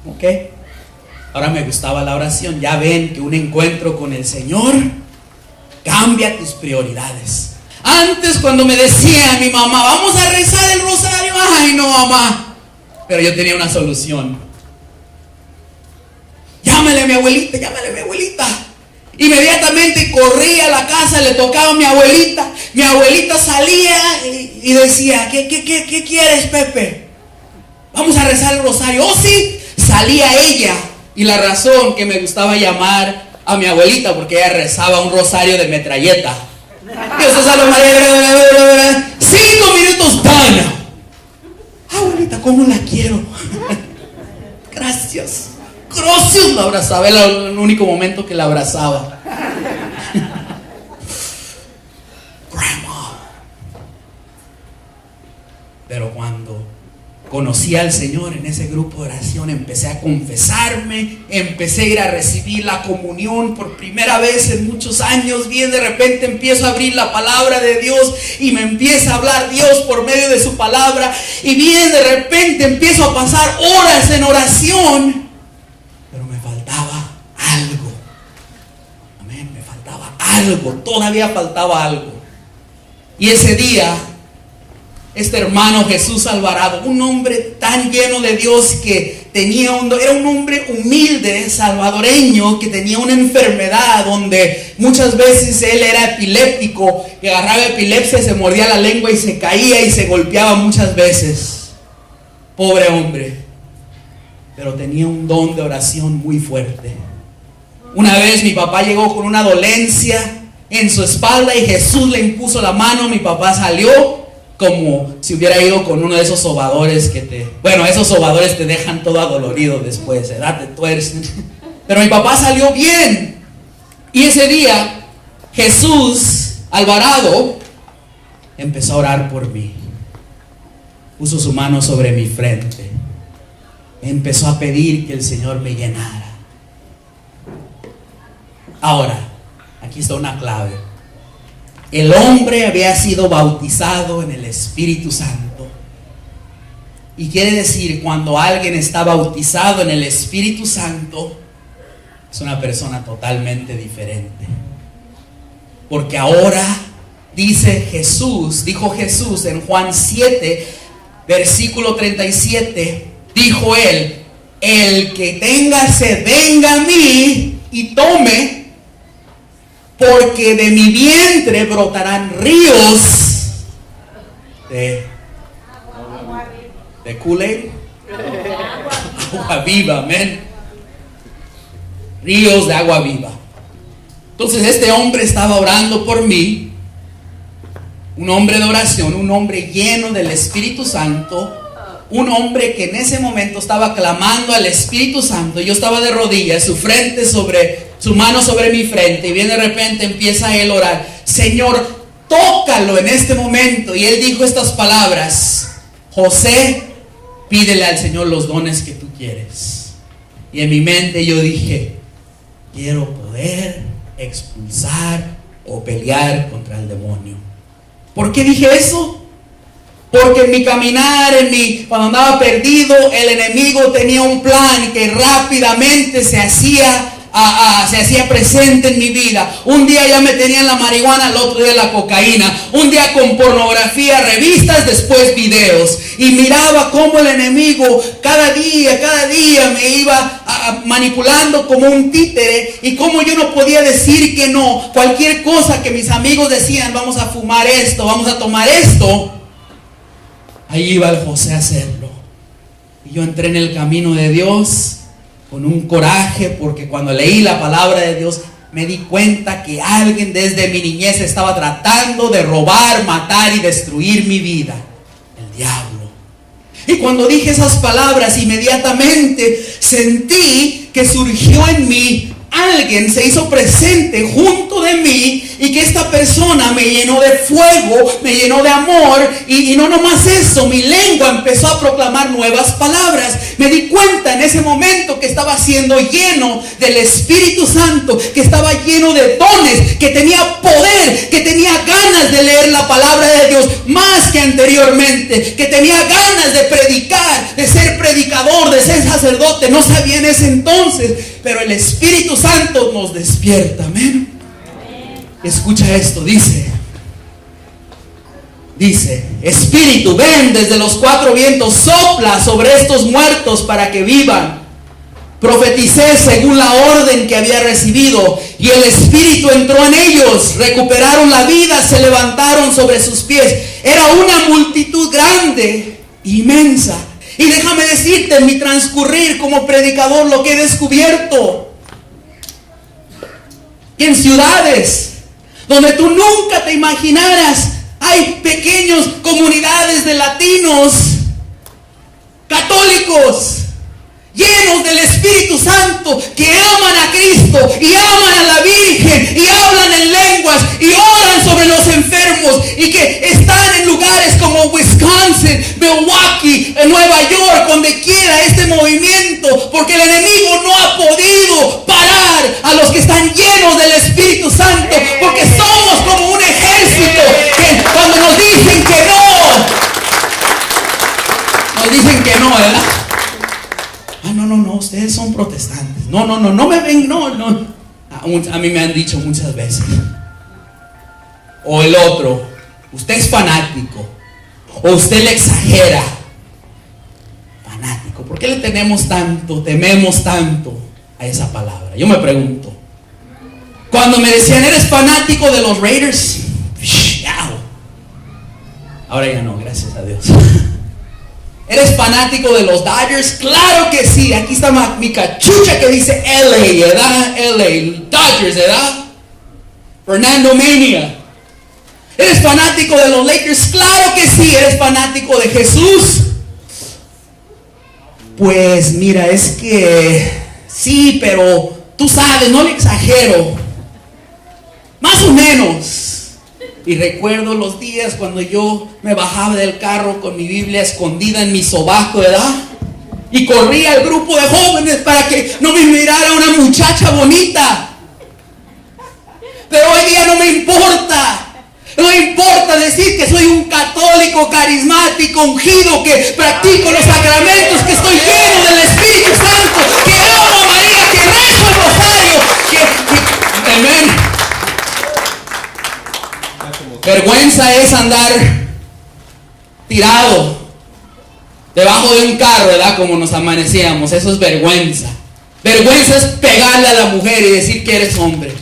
C: Ok. Ahora me gustaba la oración. Ya ven que un encuentro con el Señor cambia tus prioridades. Antes, cuando me decía mi mamá: vamos a rezar el rosario, ay no, mamá. Pero yo tenía una solución. Llámale a mi abuelita, llámale a mi abuelita. Inmediatamente corría a la casa, le tocaba a mi abuelita. Mi abuelita salía y decía: ¿Qué quieres, Pepe? Vamos a rezar el rosario. Oh, sí. Salía ella. Y la razón que me gustaba llamar a mi abuelita, porque ella rezaba un rosario de metralleta. Dios te salve María, 5 minutos, ¡pana! Abuelita, ¿cómo la quiero? Gracias. Gracias, la abrazaba. Era el único momento que la abrazaba. Grandma. Pero cuando conocí al Señor en ese grupo de oración, empecé a confesarme, empecé a ir a recibir la comunión por primera vez en muchos años. Bien, de repente empiezo a abrir la palabra de Dios y me empieza a hablar Dios por medio de su palabra. Y bien, de repente empiezo a pasar horas en oración, pero me faltaba algo. Amén, me faltaba algo, todavía faltaba algo. Y ese día, este hermano Jesús Alvarado, un hombre tan lleno de Dios que era un hombre humilde, salvadoreño, que tenía una enfermedad donde muchas veces él era epiléptico, que agarraba epilepsia, se mordía la lengua y se caía y se golpeaba muchas veces. Pobre hombre, pero tenía un don de oración muy fuerte. Una vez mi papá llegó con una dolencia en su espalda y Jesús le impuso la mano. Mi papá salió como si hubiera ido con uno de esos sobadores esos sobadores te dejan todo adolorido después, ¿verdad? Te tuercen. Pero mi papá salió bien. Y ese día Jesús Alvarado empezó a orar por mí. Puso su mano sobre mi frente. Empezó a pedir que el Señor me llenara. Ahora, aquí está una clave. El hombre había sido bautizado en el Espíritu Santo. Y quiere decir, cuando alguien está bautizado en el Espíritu Santo, es una persona totalmente diferente. Porque ahora dijo Jesús en Juan 7, versículo 37, dijo él: el que tenga sed, venga a mí y tome, porque de mi vientre brotarán ríos de Kool-Aid, agua viva, amén. Ríos de agua viva. Entonces este hombre estaba orando por mí, un hombre de oración, un hombre lleno del Espíritu Santo, un hombre que en ese momento estaba clamando al Espíritu Santo. Yo estaba de rodillas, su mano sobre mi frente, y bien de repente empieza él a orar: Señor, tócalo en este momento. Y él dijo estas palabras: José, pídele al Señor los dones que tú quieres. Y en mi mente yo dije: quiero poder expulsar o pelear contra el demonio. ¿Por qué dije eso? Porque en mi caminar, cuando andaba perdido, el enemigo tenía un plan que rápidamente se hacía presente en mi vida. Un día ya me tenían la marihuana, al otro día la cocaína. Un día con pornografía, revistas, después videos. Y miraba cómo el enemigo cada día me iba manipulando como un títere. Y cómo yo no podía decir que no. Cualquier cosa que mis amigos decían, vamos a fumar esto, vamos a tomar esto, ahí iba el José a hacerlo. Y yo entré en el camino de Dios con un coraje, porque cuando leí la palabra de Dios me di cuenta que alguien desde mi niñez estaba tratando de robar, matar y destruir mi vida: el diablo. Y cuando dije esas palabras, inmediatamente sentí que surgió en mí alguien, se hizo presente junto de mí, y que esta persona me llenó de fuego, me llenó de amor, y no nomás eso, mi lengua empezó a proclamar nuevas palabras. Me di cuenta en ese momento que estaba siendo lleno del Espíritu Santo, que estaba lleno de dones, que tenía poder, que tenía ganas de leer la palabra de Dios más que anteriormente, que tenía ganas de predicar, de ser predicador, de ser sacerdote. No sabía en ese entonces, pero el Espíritu Santo nos despierta. Amén. Escucha esto, dice: Espíritu, ven desde los cuatro vientos, sopla sobre estos muertos para que vivan. Profeticé según la orden que había recibido, y el Espíritu entró en ellos, recuperaron la vida, se levantaron sobre sus pies. Era una multitud grande, inmensa. Y déjame decirte, en mi transcurrir como predicador, lo que he descubierto, que en ciudades donde tú nunca te imaginaras, hay pequeñas comunidades de latinos, católicos, llenos del Espíritu Santo, que aman a Cristo y aman a la Virgen y hablan en lenguas y oran sobre los enfermos, y que están en lugares como Wisconsin, Milwaukee, en Nueva York, donde quiera este movimiento, porque el enemigo no ha podido parar a los que están llenos del Espíritu Santo, porque somos como un ejército que cuando nos dicen que no, ¿verdad? No, ustedes son protestantes. No me ven, no. A mí me han dicho muchas veces. O el otro: usted es fanático, o usted le exagera. Fanático, ¿por qué le tememos tanto a esa palabra? Yo me pregunto. Cuando me decían: eres fanático de los Raiders, ahora ya no, gracias a Dios. ¿Eres fanático de los Dodgers? Claro que sí. Aquí está mi cachucha que dice LA, ¿verdad? LA, Dodgers, ¿verdad? Fernando Mania. ¿Eres fanático de los Lakers? Claro que sí. ¿Eres fanático de Jesús? Pues mira, es que sí, pero tú sabes, no le exagero. Más o menos. Y recuerdo los días cuando yo me bajaba del carro con mi Biblia escondida en mi sobaco, ¿verdad? Y corría al grupo de jóvenes para que no me mirara una muchacha bonita. Pero hoy día no me importa. No me importa decir que soy un católico carismático, ungido, que practico los sacramentos, que estoy lleno del Espíritu Santo, que amo a María, que rezo el rosario, amén. Vergüenza es andar tirado debajo de un carro, ¿verdad? Como nos amanecíamos. Eso es vergüenza. Vergüenza es pegarle a la mujer y decir que eres hombre.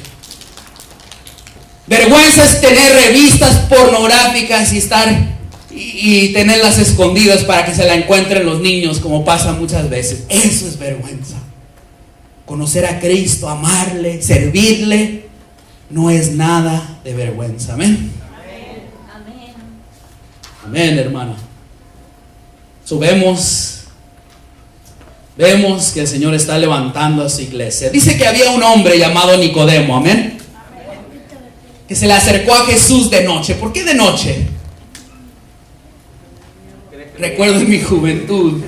C: Vergüenza es tener revistas pornográficas y tenerlas escondidas para que se la encuentren los niños, como pasa muchas veces. Eso es vergüenza. Conocer a Cristo, amarle, servirle, no es nada de vergüenza. Amén. Amén, hermana. Vemos que el Señor está levantando a su iglesia. Dice que había un hombre llamado Nicodemo, amén, que se le acercó a Jesús de noche. ¿Por qué de noche? Recuerdo en mi juventud.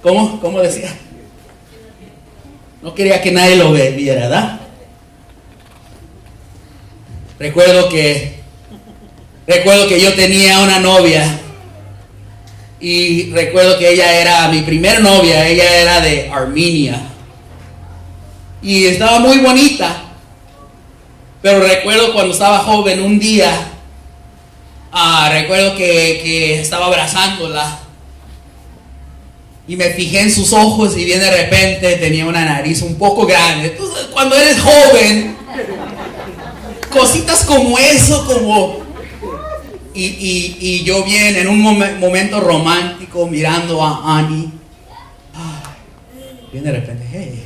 C: ¿Cómo decía? No quería que nadie lo viera, ¿verdad? Recuerdo que yo tenía una novia Y recuerdo que ella era mi primer novia, ella era de Armenia. Y estaba muy bonita. Pero recuerdo cuando estaba joven, un día, recuerdo que estaba abrazándola. Y me fijé en sus ojos y bien de repente tenía una nariz un poco grande. Entonces, cuando eres joven, cositas como eso, como... Y yo bien en un momento romántico mirando a Annie. Bien de repente, hey.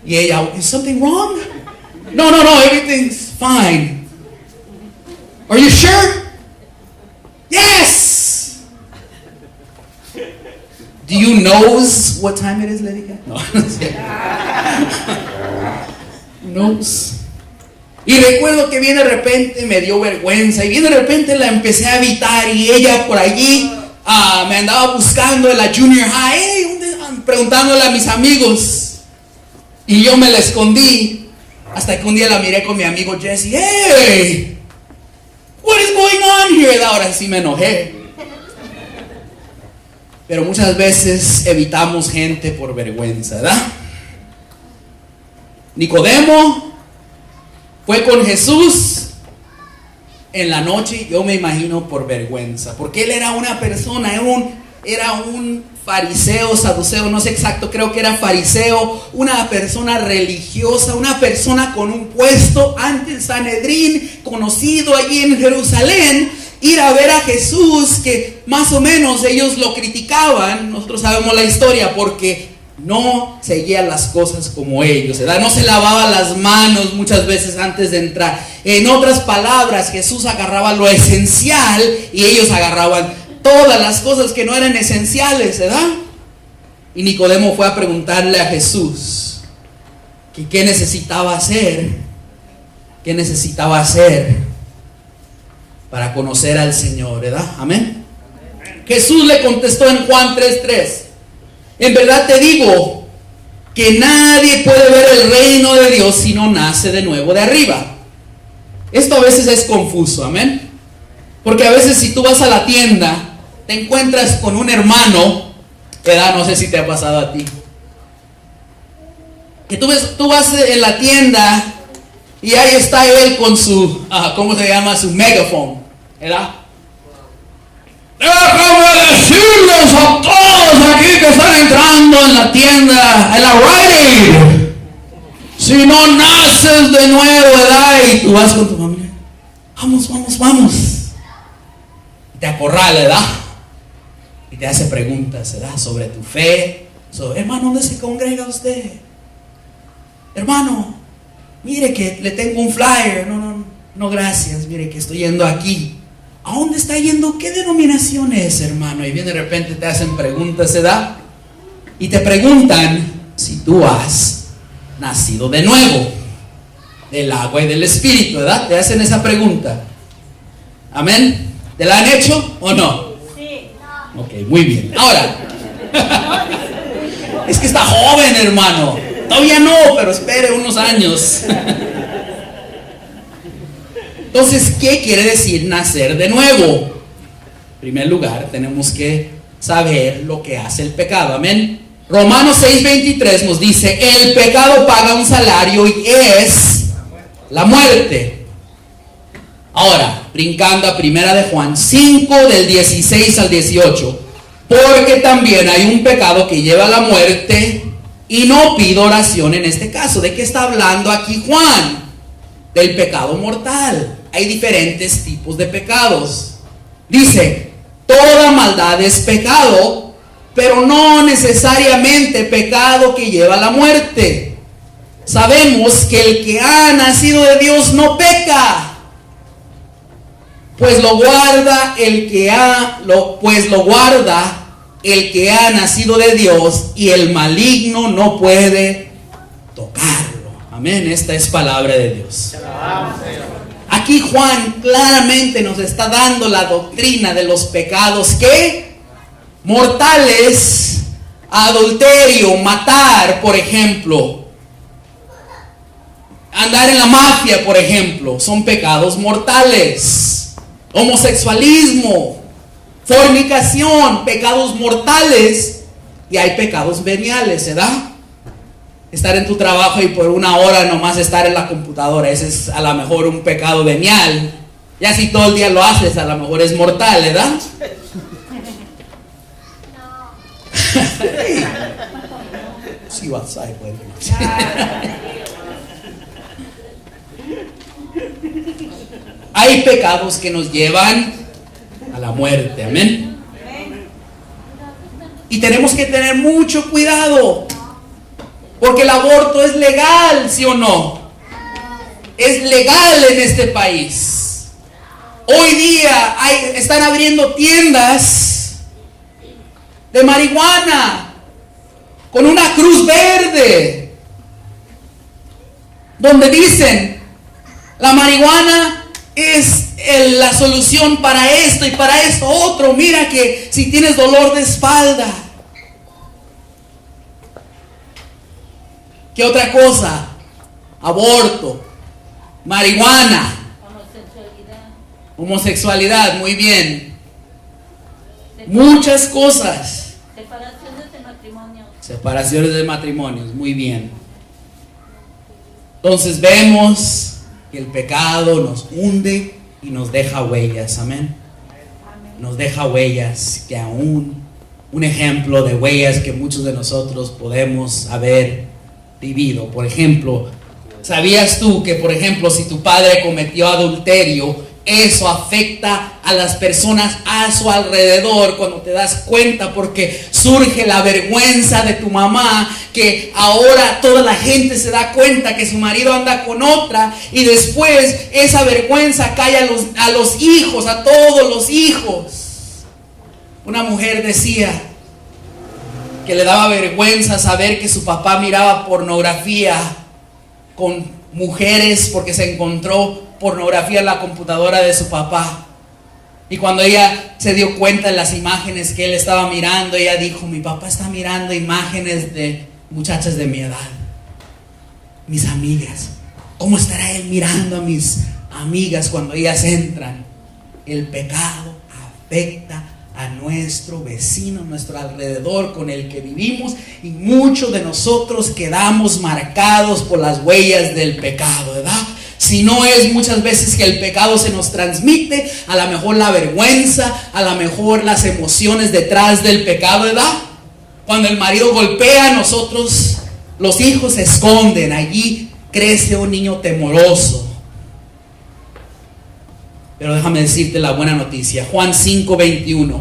C: Y ella, is something wrong? No, everything's fine. Are you sure? Yes! Do you know what time it is, Ledica? No, no sé. Knows. Y recuerdo que bien de repente me dio vergüenza y bien de repente la empecé a evitar y ella por allí me andaba buscando en la junior high, preguntándole a mis amigos. Y yo me la escondí hasta que un día la miré con mi amigo Jesse. Hey, what is going on here? Ahora sí me enojé. Pero muchas veces evitamos gente por vergüenza, ¿verdad? Nicodemo fue con Jesús en la noche, yo me imagino por vergüenza, porque él era una persona, era un fariseo, saduceo, no sé exacto, creo que era fariseo, una persona religiosa, una persona con un puesto ante el Sanedrín, conocido allí en Jerusalén. Ir a ver a Jesús, que más o menos ellos lo criticaban, nosotros sabemos la historia, porque no seguía las cosas como ellos, ¿verdad? No se lavaba las manos muchas veces antes de entrar. En otras palabras, Jesús agarraba lo esencial y ellos agarraban todas las cosas que no eran esenciales, ¿verdad? Y Nicodemo fue a preguntarle a Jesús que qué necesitaba hacer, para conocer al Señor, ¿verdad? Amén. Jesús le contestó en Juan 3:3: en verdad te digo que nadie puede ver el reino de Dios si no nace de nuevo de arriba. Esto a veces es confuso, amén. Porque a veces si tú vas a la tienda, te encuentras con un hermano, ¿verdad? No sé si te ha pasado a ti. Que tú vas en la tienda y ahí está él con su, ¿cómo se llama? Su megaphone, ¿verdad? Déjame decirles a todos aquí que están entrando en la tienda, en la Rite Aid, si no naces de nuevo, ¿verdad? Y tú vas con tu familia, vamos. Y te acorrala, ¿verdad? Y te hace preguntas, ¿verdad? Sobre tu fe. Hermano, ¿dónde se congrega usted? Hermano, mire que le tengo un flyer. No, gracias, mire que estoy yendo aquí. ¿A dónde está yendo? ¿Qué denominación es, hermano? Y bien de repente te hacen preguntas, ¿verdad? Y te preguntan si tú has nacido de nuevo, del agua y del Espíritu, ¿verdad? Te hacen esa pregunta. Amén. ¿Te la han hecho o no?
B: Sí.
C: Ok, muy bien. Ahora, es que está joven, hermano. Todavía no, pero espere unos años. Entonces, ¿qué quiere decir nacer de nuevo? En primer lugar, tenemos que saber lo que hace el pecado. Amén. Romanos 6:23 nos dice: el pecado paga un salario y es la muerte. Ahora, brincando a primera de Juan 5, del 16 al 18. Porque también hay un pecado que lleva a la muerte, y no pido oración en este caso. ¿De qué está hablando aquí Juan? Del pecado mortal. Hay diferentes tipos de pecados. Dice: toda maldad es pecado, pero no necesariamente pecado que lleva a la muerte. Sabemos que el que ha nacido de Dios no peca, pues lo guarda el que ha nacido de Dios, y el maligno no puede tocarlo. Amén. Esta es palabra de Dios. Aquí Juan claramente nos está dando la doctrina de los pecados que mortales: adulterio, matar, por ejemplo, andar en la mafia, por ejemplo, son pecados mortales. homosexualismo, fornicación, pecados mortales, y hay pecados veniales, ¿verdad? Estar en tu trabajo y por una hora nomás estar en la computadora, ese es a lo mejor un pecado venial. Ya si todo el día lo haces, a lo mejor es mortal, ¿verdad? See you outside, buddy. Hay pecados que nos llevan a la muerte, amén. Y tenemos que tener mucho cuidado, porque el aborto es legal, ¿sí o no? Es legal en este país. Hoy día están abriendo tiendas de marihuana con una cruz verde, donde dicen: la marihuana es la solución para esto y para esto otro. Mira que si tienes dolor de espalda. ¿Qué otra cosa? Aborto, marihuana, homosexualidad, muy bien. Muchas cosas.
B: Separaciones de matrimonio.
C: Separaciones de matrimonios, muy bien. Entonces vemos que el pecado nos hunde y nos deja huellas, amén. Nos deja huellas que aún, un ejemplo de huellas que muchos de nosotros podemos haber vivido. Por ejemplo, ¿sabías tú que, por ejemplo, si tu padre cometió adulterio, eso afecta a las personas a su alrededor cuando te das cuenta? Porque surge la vergüenza de tu mamá, que ahora toda la gente se da cuenta que su marido anda con otra, y después esa vergüenza cae a los hijos, a todos los hijos. Una mujer decía que le daba vergüenza saber que su papá miraba pornografía con mujeres, porque se encontró pornografía en la computadora de su papá. Y cuando ella se dio cuenta de las imágenes que él estaba mirando, ella dijo: mi papá está mirando imágenes de muchachas de mi edad, mis amigas. ¿Cómo estará él mirando a mis amigas cuando ellas entran? El pecado afecta a nuestro vecino, a nuestro alrededor con el que vivimos, y muchos de nosotros quedamos marcados por las huellas del pecado, ¿verdad? Si no es muchas veces que el pecado se nos transmite, a lo mejor la vergüenza, a lo mejor las emociones detrás del pecado, ¿verdad? Cuando el marido golpea, nosotros, los hijos, se esconden. Allí crece un niño temoroso. Pero déjame decirte la buena noticia. Juan 5:21.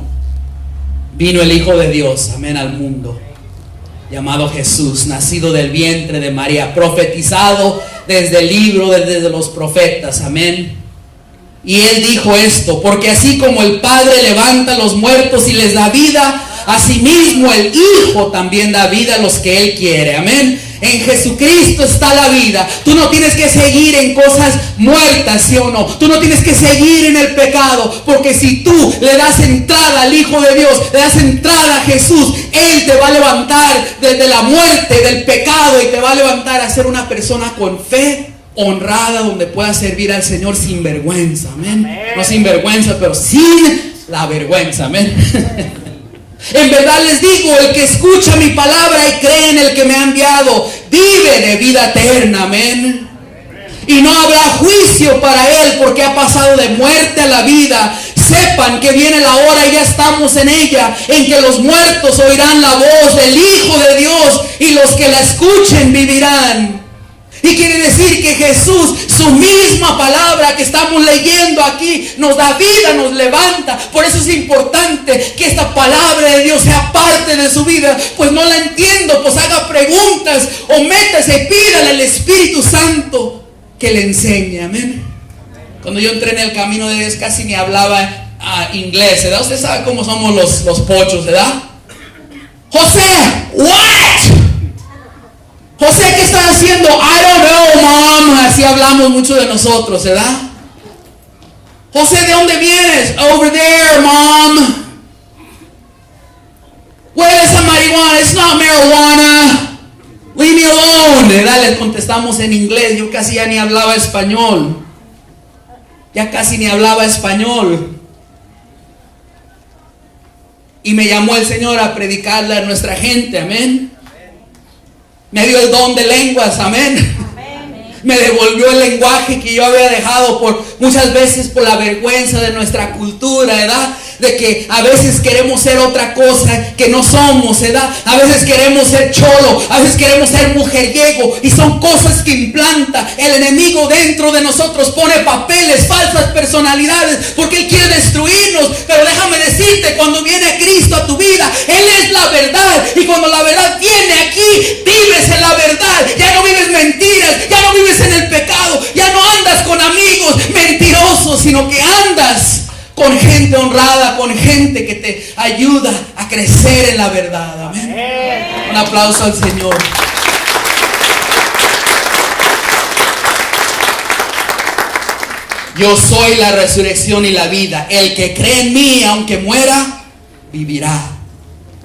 C: Vino el Hijo de Dios, amén, al mundo, llamado Jesús, nacido del vientre de María, profetizado desde el libro, desde los profetas, amén. Y él dijo esto: porque así como el Padre levanta a los muertos y les da vida, asimismo el Hijo también da vida a los que él quiere, amén. En Jesucristo está la vida. Tú no tienes que seguir en cosas muertas, ¿sí o no? Tú no tienes que seguir en el pecado, porque si tú le das entrada al Hijo de Dios, le das entrada a Jesús, Él te va a levantar desde la muerte, del pecado, y te va a levantar a ser una persona con fe, honrada, donde pueda servir al Señor sin vergüenza, amén. No sin vergüenza, pero sin la vergüenza, amén. En verdad les digo, el que escucha mi palabra y cree en el que me ha enviado, vive de vida eterna, amén. Y no habrá juicio para él, porque ha pasado de muerte a la vida. Sepan que viene la hora, y ya estamos en ella, en que los muertos oirán la voz del Hijo de Dios, y los que la escuchen vivirán. Y quiere decir que Jesús, su misma palabra que estamos leyendo aquí, nos da vida, nos levanta. Por eso es importante que esta palabra de Dios sea parte de su vida. Pues no la entiendo, pues haga preguntas o métase, pídale al Espíritu Santo que le enseñe, amén. Cuando yo entré en el camino de Dios casi ni hablaba inglés, ¿verdad? Usted sabe cómo somos los pochos, ¿verdad? José, what? José, ¿qué estás haciendo? I don't know, mom. Así hablamos mucho de nosotros, ¿verdad? José, ¿de dónde vienes? Over there, mom. Where is the marijuana? It's not marijuana. Leave me alone. ¿Verdad? Les contestamos en inglés. Yo casi ya ni hablaba español. ya casi ni hablaba español. Y me llamó el Señor a predicarle a nuestra gente, amén. Me dio el don de lenguas, amén. Me devolvió el lenguaje que yo había dejado muchas veces por la vergüenza de nuestra cultura, ¿verdad? De que a veces queremos ser otra cosa que no somos, ¿verdad? A veces queremos ser cholo, a veces queremos ser mujeriego, y son cosas que implanta el enemigo dentro de nosotros. Pone papeles, falsas personalidades, porque él quiere destruirnos. Pero déjame decirte, cuando viene Cristo a tu vida, él es la verdad, y cuando la verdad viene aquí, vives en la verdad. Ya no vives mentiras, ya no vives en el pecado, ya no andas con amigos mentirosos, sino que andas con gente honrada, con gente que te ayuda a crecer en la verdad. Amén. Un aplauso al Señor. Yo soy la resurrección y la vida. El que cree en mí, aunque muera, vivirá.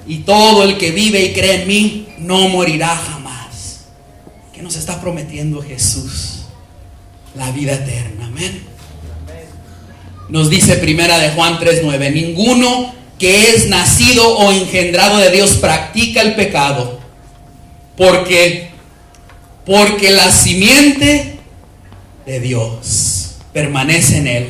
C: Y todo el que vive y cree en mí, no morirá jamás. ¿Qué nos está prometiendo Jesús? La vida eterna. Amén. Nos dice primera de Juan 3:9: ninguno que es nacido o engendrado de Dios practica el pecado, porque la simiente de Dios permanece en él.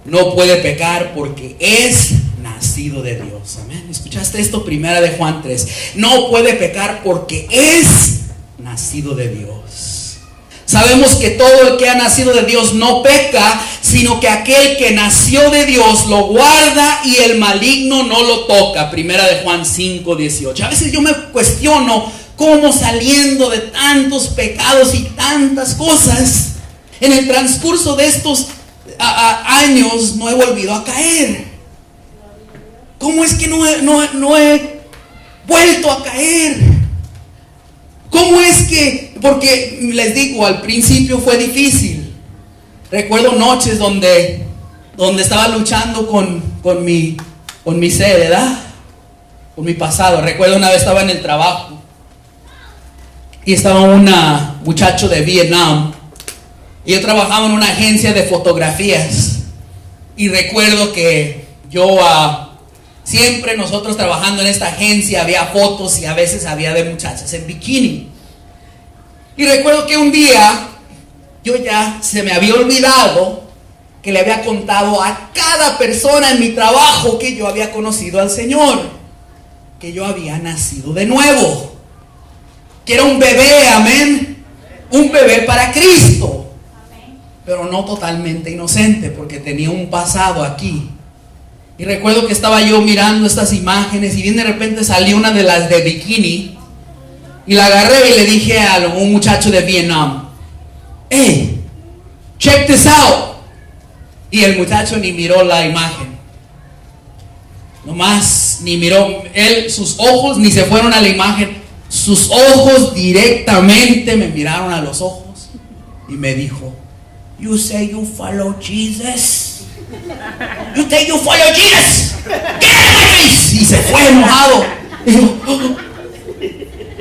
C: No puede pecar porque es nacido de Dios. Amén. ¿Escuchaste esto? Primera de Juan 3. No puede pecar porque es nacido de Dios. Sabemos que todo el que ha nacido de Dios no peca, sino que aquel que nació de Dios lo guarda y el maligno no lo toca. Primera de Juan 5:18. A veces yo me cuestiono cómo, saliendo de tantos pecados y tantas cosas, en el transcurso de estos años no he volvido a caer. ¿Cómo es que no he vuelto a caer? ¿Cómo es que? Porque les digo, al principio fue difícil. Recuerdo noches donde estaba luchando con mi ser, ¿verdad? Con mi pasado. Recuerdo una vez estaba en el trabajo y estaba una muchacho de Vietnam, y yo trabajaba en una agencia de fotografías. Y recuerdo que yo siempre nosotros trabajando en esta agencia había fotos, y a veces había de muchachas en bikini. Y recuerdo que un día yo ya se me había olvidado que le había contado a cada persona en mi trabajo que yo había conocido al Señor, que yo había nacido de nuevo, que era un bebé, amén, un bebé para Cristo, pero no totalmente inocente, porque tenía un pasado aquí. Y recuerdo que estaba yo mirando estas imágenes, y bien de repente salió una de las de bikini, y la agarré y le dije a un muchacho de Vietnam: hey, check this out. Y el muchacho ni miró la imagen, nomás ni miró él, sus ojos ni se fueron a la imagen, sus ojos directamente me miraron a los ojos y me dijo: you say you follow Jesus? You say you follow Jesus? Y se fue enojado. Y yo,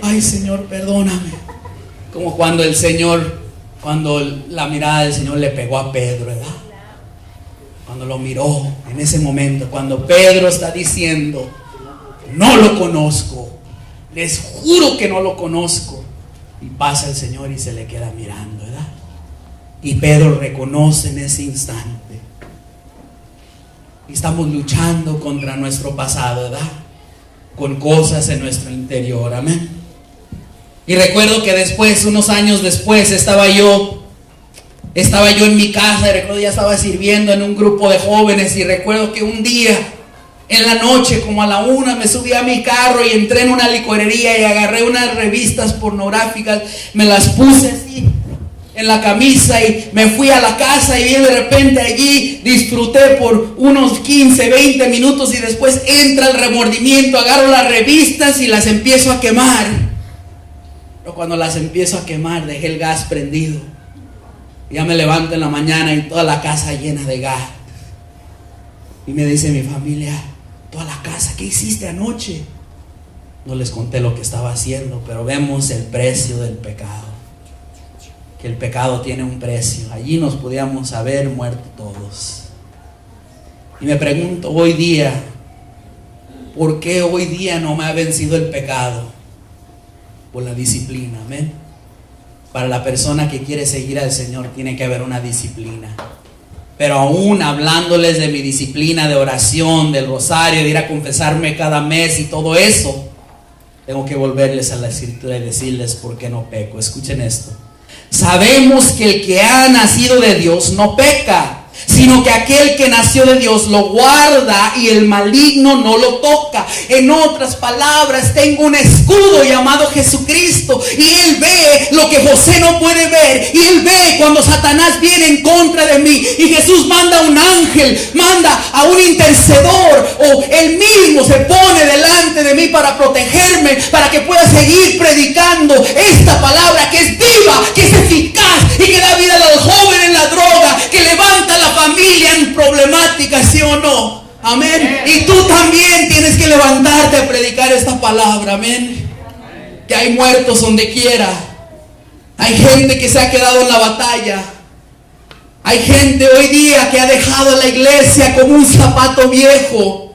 C: ay, Señor, perdóname. Como cuando la mirada del Señor le pegó a Pedro, ¿verdad? Cuando lo miró en ese momento, cuando Pedro está diciendo: no lo conozco, les juro que no lo conozco. Y pasa el Señor y se le queda mirando, ¿verdad? Y Pedro reconoce en ese instante. Y estamos luchando contra nuestro pasado, ¿verdad? Con cosas en nuestro interior, amén. Y recuerdo que después, unos años después, estaba yo en mi casa, y recuerdo ya estaba sirviendo en un grupo de jóvenes, y recuerdo que un día en la noche, como a la 1, me subí a mi carro y entré en una licorería y agarré unas revistas pornográficas, me las puse así en la camisa y me fui a la casa, y de repente allí disfruté por unos 15, 20 minutos, y después entra el remordimiento, agarro las revistas y las empiezo a quemar. Pero cuando las empiezo a quemar, dejé el gas prendido. Ya me levanto en la mañana y toda la casa llena de gas. Y me dice mi familia: toda la casa, ¿qué hiciste anoche? No les conté lo que estaba haciendo, pero vemos el precio del pecado. que el pecado tiene un precio. Allí nos podíamos haber muerto todos. Y me pregunto hoy día, ¿por qué hoy día no me ha vencido el pecado? Por la disciplina, amén. Para la persona que quiere seguir al Señor tiene que haber una disciplina. Pero aún hablándoles de mi disciplina de oración, del rosario, de ir a confesarme cada mes y todo eso, tengo que volverles a la Escritura y decirles por qué no peco. Escuchen esto. Sabemos que el que ha nacido de Dios no peca, sino que aquel que nació de Dios lo guarda y el maligno no lo toca. En otras palabras, tengo un escudo llamado Jesucristo, y Él ve lo que José no puede ver, y Él ve cuando Satanás viene en contra de mí, y Jesús manda a un ángel, manda a un intercedor, o Él mismo se pone delante de mí para protegerme, para que pueda seguir predicando esta palabra que es viva, que es eficaz y que da vida a los jóvenes en la droga, que levanta la familia en problemática, ¿sí o no? Amén. Y tú también tienes que levantarte a predicar esta palabra, amén. Que hay muertos donde quiera. Hay gente que se ha quedado en la batalla. Hay gente hoy día que ha dejado la iglesia como un zapato viejo.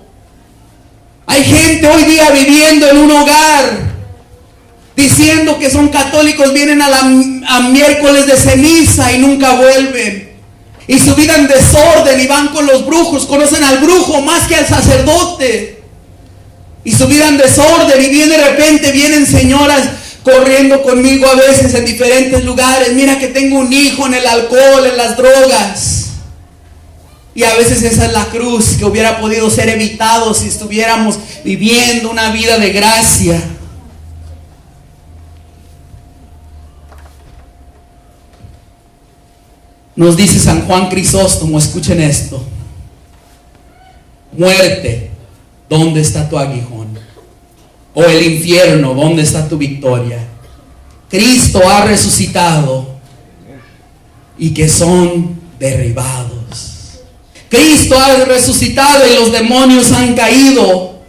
C: Hay gente hoy día viviendo en un hogar, diciendo que son católicos, vienen a miércoles de ceniza y nunca vuelven. Y su vida en desorden, y van con los brujos, conocen al brujo más que al sacerdote. Y su vida en desorden, y bien de repente vienen señoras corriendo conmigo a veces en diferentes lugares. Mira que tengo un hijo en el alcohol, en las drogas. Y a veces esa es la cruz que hubiera podido ser evitado si estuviéramos viviendo una vida de gracia. Nos dice San Juan Crisóstomo, escuchen esto: muerte, ¿dónde está tu aguijón? O el infierno, ¿dónde está tu victoria? Cristo ha resucitado y que son derribados. Cristo ha resucitado y los demonios han caído.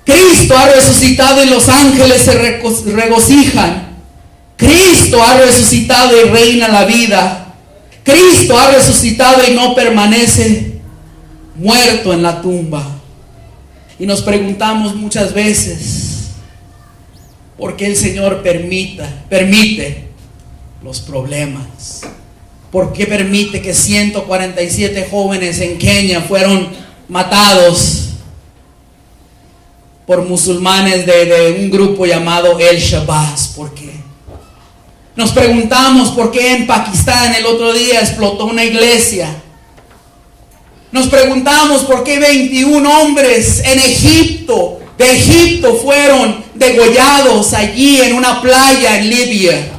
C: Cristo ha resucitado y los ángeles se regocijan. Cristo ha resucitado y reina la vida. Cristo ha resucitado y no permanece muerto en la tumba. Y nos preguntamos muchas veces, ¿por qué el Señor permite los problemas? ¿Por qué permite que 147 jóvenes en Kenia fueron matados por musulmanes de un grupo llamado El Shabazz? ¿Por qué? Nos preguntamos por qué en Pakistán el otro día explotó una iglesia. Nos preguntamos por qué 21 hombres en Egipto, de Egipto, fueron degollados allí en una playa en Libia.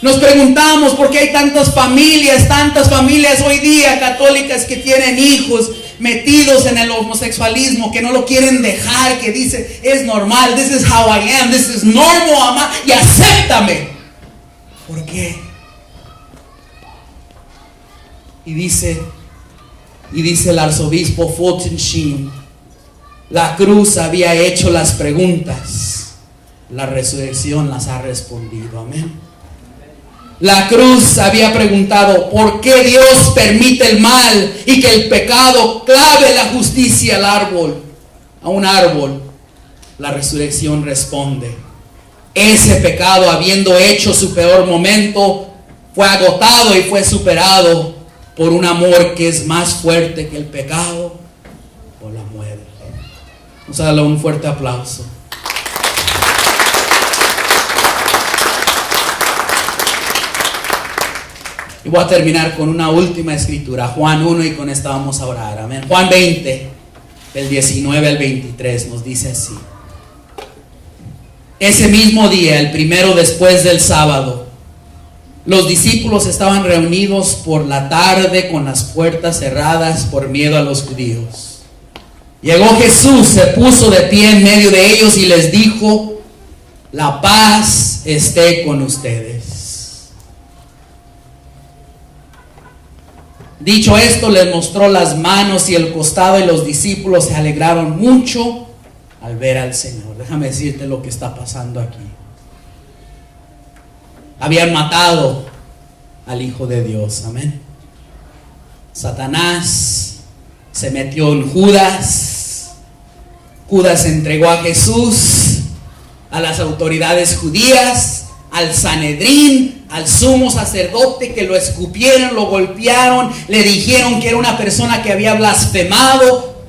C: Nos preguntamos por qué hay tantas familias hoy día católicas que tienen hijos metidos en el homosexualismo, que no lo quieren dejar, que dicen, es normal, this is how I am, this is normal, ama, y acéptame. ¿Por qué? Y dice el arzobispo Fulton Sheen, la cruz había hecho las preguntas, la resurrección las ha respondido, amén. La cruz había preguntado, ¿por qué Dios permite el mal y que el pecado clave la justicia a un árbol? La resurrección responde, ese pecado, habiendo hecho su peor momento, fue agotado y fue superado por un amor que es más fuerte que el pecado o la muerte. Vamos a darle un fuerte aplauso. Y voy a terminar con una última escritura, Juan 1, y con esta vamos a orar, amén. Juan 20, del 19 al 23, nos dice así: ese mismo día, el primero después del sábado, los discípulos estaban reunidos por la tarde con las puertas cerradas por miedo a los judíos. Llegó Jesús, se puso de pie en medio de ellos y les dijo, la paz esté con ustedes. Dicho esto, les mostró las manos y el costado, y los discípulos se alegraron mucho al ver al Señor. Déjame decirte lo que está pasando aquí. Habían matado al Hijo de Dios. Amén. Satanás se metió en Judas. Judas entregó a Jesús a las autoridades judías, al Sanedrín, al sumo sacerdote, que lo escupieron, lo golpearon, le dijeron que era una persona que había blasfemado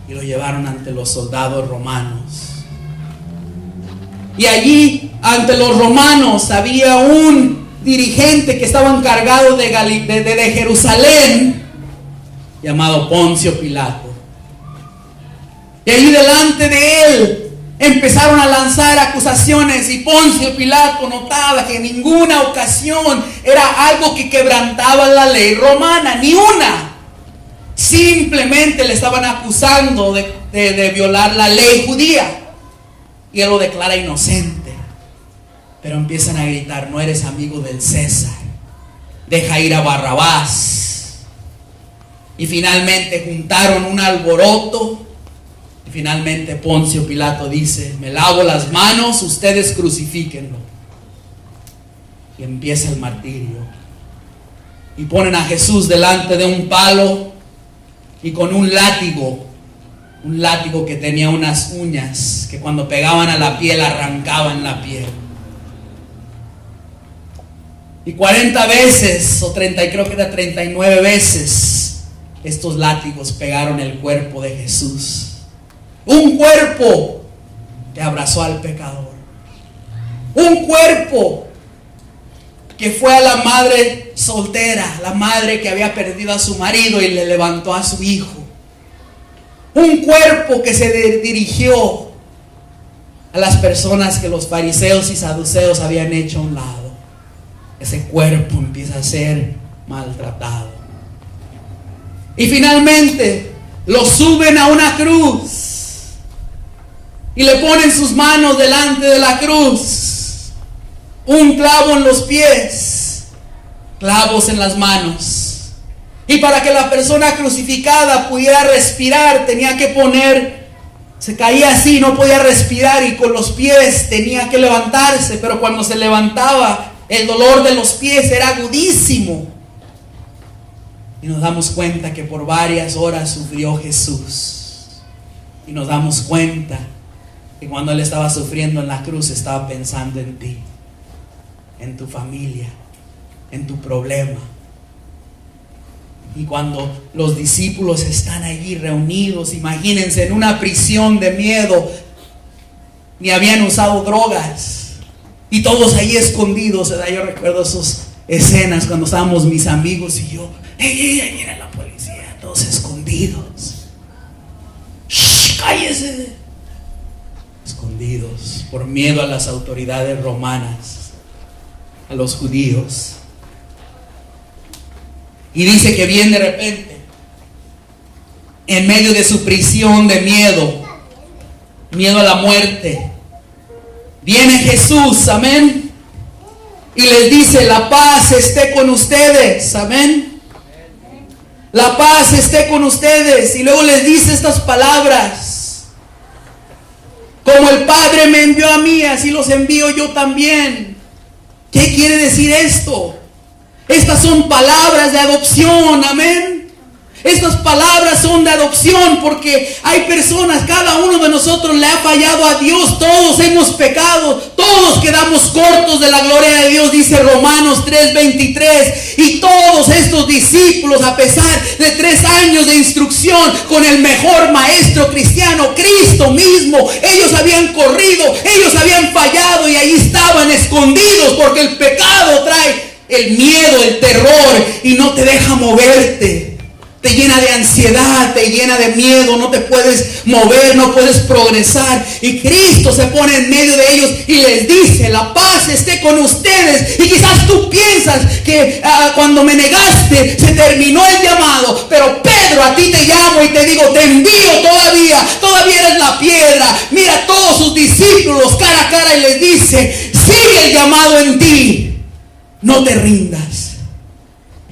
C: y lo llevaron ante los soldados romanos. Y allí ante los romanos había un dirigente que estaba encargado de Jerusalén, llamado Poncio Pilato. Y allí delante de él empezaron a lanzar acusaciones, y Poncio Pilato notaba que en ninguna ocasión era algo que quebrantaba la ley romana, ni una. Simplemente le estaban acusando de violar la ley judía, y él lo declara inocente. Pero empiezan a gritar: no eres amigo del César, deja ir a Barrabás. Y finalmente juntaron un alboroto. Y finalmente Poncio Pilato dice: me lavo las manos, ustedes crucifíquenlo. Y empieza el martirio. Y ponen a Jesús delante de un palo y con un látigo que tenía unas uñas que cuando pegaban a la piel arrancaban la piel. Y 40 veces, o 30, creo que era 39 veces, estos látigos pegaron el cuerpo de Jesús. Un cuerpo que abrazó al pecador. Un cuerpo que fue a la madre soltera, la madre que había perdido a su marido y le levantó a su hijo. Un cuerpo que se dirigió a las personas que los fariseos y saduceos habían hecho a un lado. Ese cuerpo empieza a ser maltratado. Y finalmente lo suben a una cruz y le ponen sus manos delante de la cruz. Un clavo en los pies, clavos en las manos. Y para que la persona crucificada pudiera respirar, tenía que se caía así, no podía respirar, y con los pies tenía que levantarse. Pero cuando se levantaba, el dolor de los pies era agudísimo. Y nos damos cuenta que por varias horas sufrió Jesús. Y nos damos cuenta que cuando Él estaba sufriendo en la cruz, estaba pensando en ti, en tu familia, en tu problema. Y cuando los discípulos están allí reunidos, imagínense, en una prisión de miedo, ni habían usado drogas, y todos ahí escondidos, ¿verdad? Yo recuerdo esas escenas cuando estábamos mis amigos y yo: ¡ey, ahí viene la policía! Todos escondidos. ¡Shh, cállese! Escondidos por miedo a las autoridades romanas, a los judíos. Y dice que bien de repente, en medio de su prisión de miedo a la muerte, viene Jesús, amén, y les dice: la paz esté con ustedes, amén. La paz esté con ustedes. Y luego les dice estas palabras: como el Padre me envió a mí, así los envío yo también. ¿Qué quiere decir esto? Estas son palabras de adopción, amén. Estas palabras son de adopción porque hay personas, cada uno de nosotros le ha fallado a Dios. Todos hemos pecado, todos quedamos cortos de la gloria de Dios, dice Romanos 3:23. Y todos estos discípulos, a pesar de 3 años de instrucción con el mejor maestro cristiano, Cristo mismo, ellos habían corrido, ellos habían fallado, y ahí estaban escondidos porque el pecado trae el miedo, el terror, y no te deja moverte. Te llena de ansiedad, te llena de miedo, no te puedes mover, no puedes progresar. Y Cristo se pone en medio de ellos y les dice: la paz esté con ustedes. Y quizás tú piensas que cuando me negaste se terminó el llamado, pero Pedro, a ti te llamo y te digo: te envío todavía eres la piedra. Mira a todos sus discípulos cara a cara y les dice: sigue el llamado en ti, no te rindas.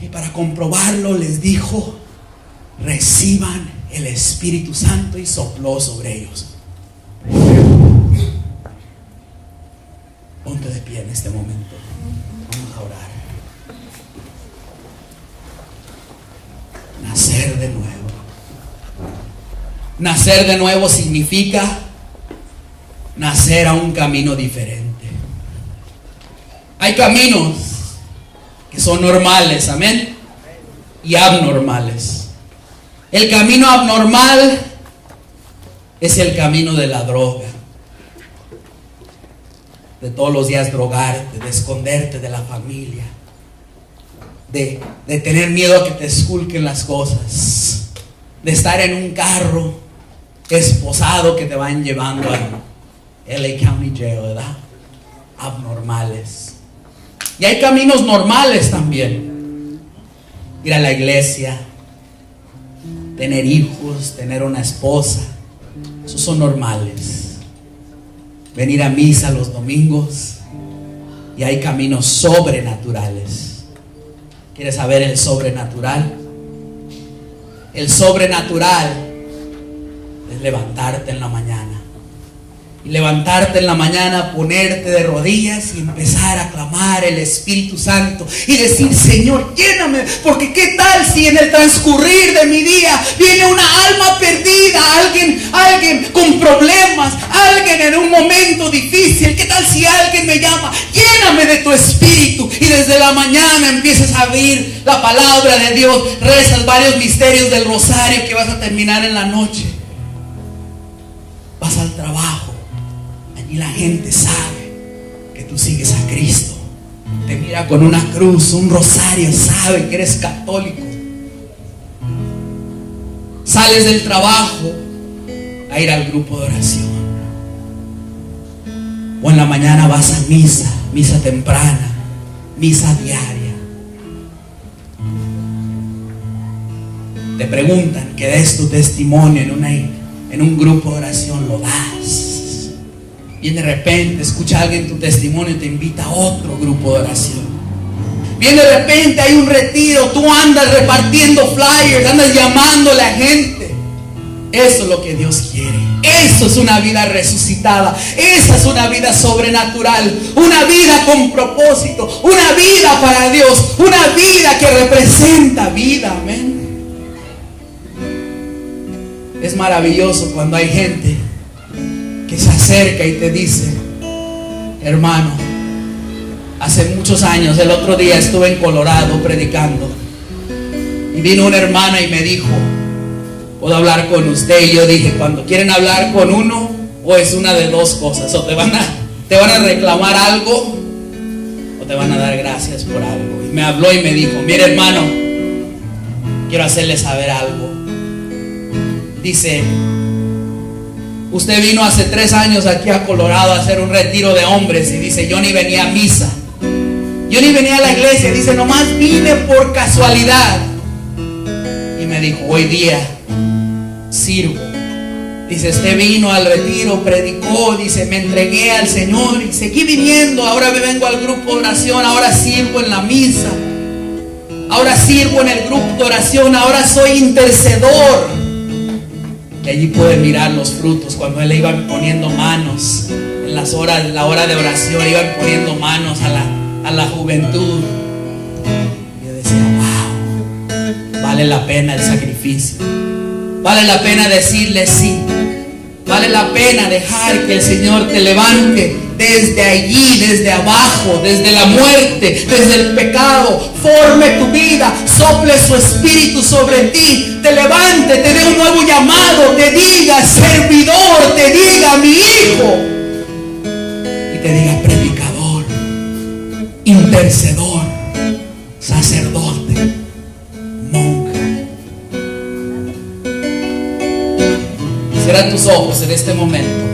C: Y para comprobarlo les dijo: reciban el Espíritu Santo, y sopló sobre ellos. Ponte de pie. pie en este momento. Vamos a orar. Nacer de nuevo. Nacer de nuevo significa nacer a un camino diferente. Hay caminos que son normales, amén, y abnormales. El camino abnormal es el camino de la droga, de todos los días drogarte, de esconderte de la familia, de tener miedo a que te esculquen las cosas, de estar en un carro esposado que te van llevando a LA County Jail, ¿verdad? Abnormales. Y hay caminos normales también. Ir a la iglesia, tener hijos, tener una esposa, esos son normales. Venir a misa los domingos. Y hay caminos sobrenaturales. ¿Quieres saber el sobrenatural? El sobrenatural es levantarte en la mañana. Y levantarte en la mañana, ponerte de rodillas y empezar a clamar el Espíritu Santo y decir: Señor, lléname, porque qué tal si en el transcurrir de mi día viene una alma perdida, alguien con problemas, alguien en un momento difícil. ¿Qué tal si alguien me llama? Lléname de tu Espíritu, y desde la mañana empiezas a abrir la palabra de Dios, rezas varios misterios del rosario que vas a terminar en la noche. Vas al trabajo y la gente sabe que tú sigues a Cristo. Te mira con una cruz, un rosario, sabe que eres católico. Sales del trabajo a ir al grupo de oración. O en la mañana vas a misa temprana, misa diaria. Te preguntan que des tu testimonio en un grupo de oración, lo das. Y de repente escucha a alguien tu testimonio y te invita a otro grupo de oración. Bien, de repente hay un retiro, tú andas repartiendo flyers, andas llamando a la gente. Eso es lo que Dios quiere. Eso es una vida resucitada. Esa es una vida sobrenatural. Una vida con propósito. Una vida para Dios. Una vida que representa vida. Amén. Es maravilloso cuando hay gente que se acerca y te dice: hermano, hace muchos años, el otro día estuve en Colorado predicando y vino una hermana y me dijo: ¿puedo hablar con usted? Y yo dije: cuando quieren hablar con uno, o es una de dos cosas, o te van a reclamar algo, o te van a dar gracias por algo. Y me habló y me dijo: mire, hermano, quiero hacerle saber algo. Dice: usted vino hace 3 años aquí a Colorado a hacer un retiro de hombres, y dice: yo ni venía a misa, yo ni venía a la iglesia. Dice: nomás vine por casualidad. Y me dijo: hoy día sirvo. Dice: usted vino al retiro, predicó, dice, me entregué al Señor y seguí viniendo. Ahora me vengo al grupo de oración, ahora sirvo en la misa, ahora sirvo en el grupo de oración, ahora soy intercedor. Y allí pueden mirar los frutos. Cuando él le iban poniendo manos en la hora de oración, iban poniendo manos a la juventud. Y yo decía: wow, vale la pena el sacrificio, vale la pena decirle sí, vale la pena dejar que el Señor te levante desde allí, desde abajo, desde la muerte, desde el pecado, forme tu vida, sople su espíritu sobre ti, te levante, te dé un nuevo llamado, te diga servidor, te diga mi hijo, y te diga predicador, intercedor, sacerdote, monja. Cierra tus ojos en este momento.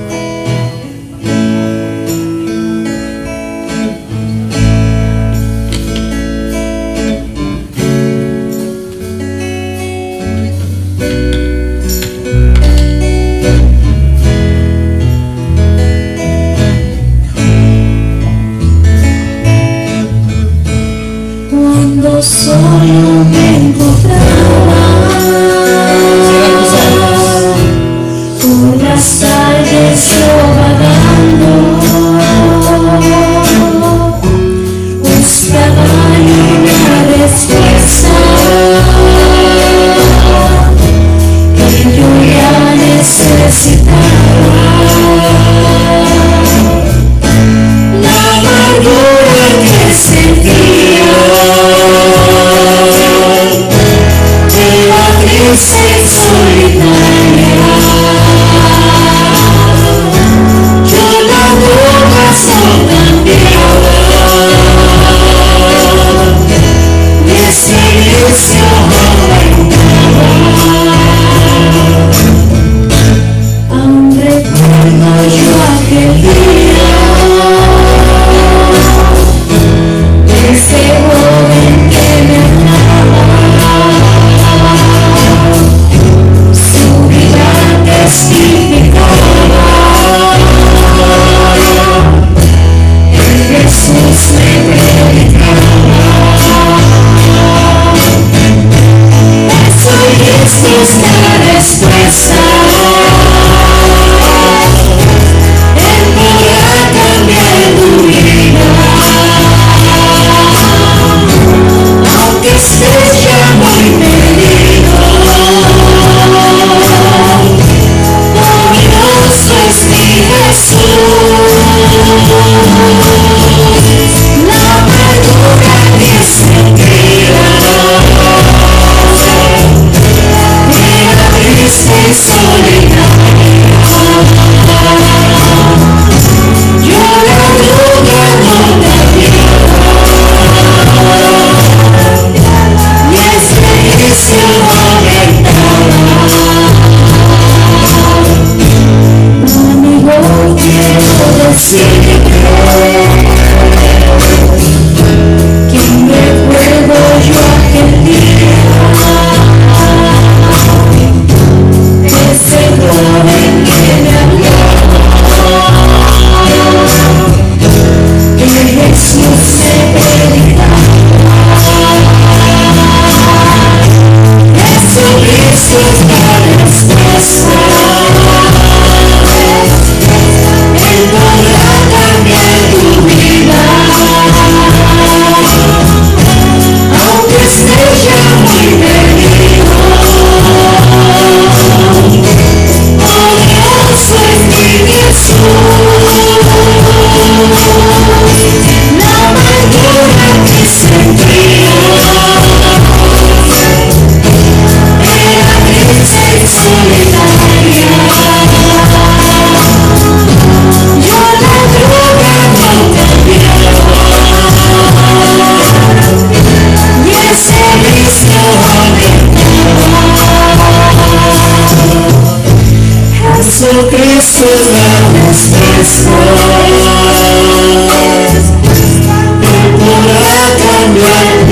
D: Solo me encontraba por las calles yo vagando.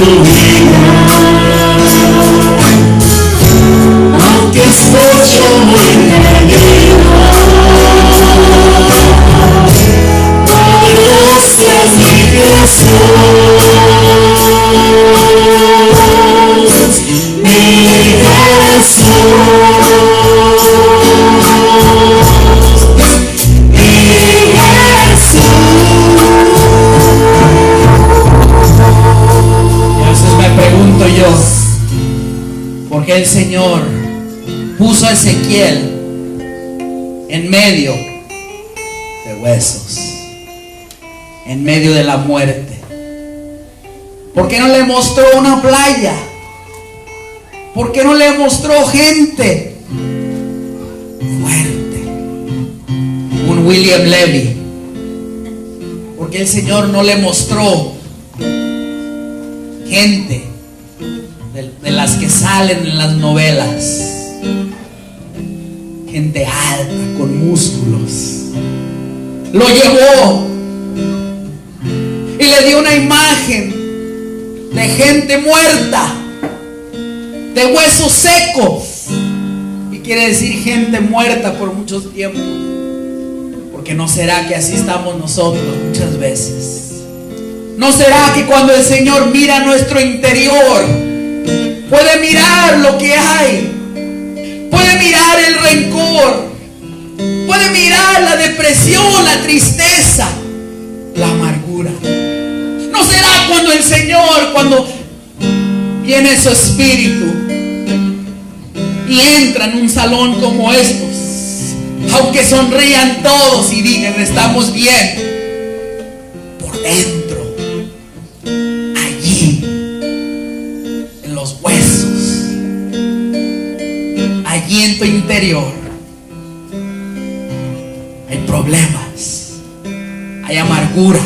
D: tu vida. Aunque escucho muy perdido, gracias mi Jesús, mi Jesús.
C: Pregunto yo, ¿por qué el Señor puso a Ezequiel en medio de huesos, en medio de la muerte? ¿Por qué no le mostró una playa? ¿Por qué no le mostró gente fuerte? Un William Levy. ¿Por qué el Señor no le mostró gente de las que salen en las novelas? Gente alta, con músculos. Lo llevó y le dio una imagen de gente muerta, de huesos secos. Y quiere decir gente muerta por muchos tiempos. Porque no será que así estamos nosotros muchas veces. ¿No será que cuando el Señor mira nuestro interior, puede mirar lo que hay? Puede mirar el rencor, puede mirar la depresión, la tristeza, la amargura. ¿No será cuando el Señor, cuando viene su espíritu y entra en un salón como estos, aunque sonrían todos y digan estamos bien, por dentro, allí, en los huesos, allí en tu interior, hay problemas, hay amargura,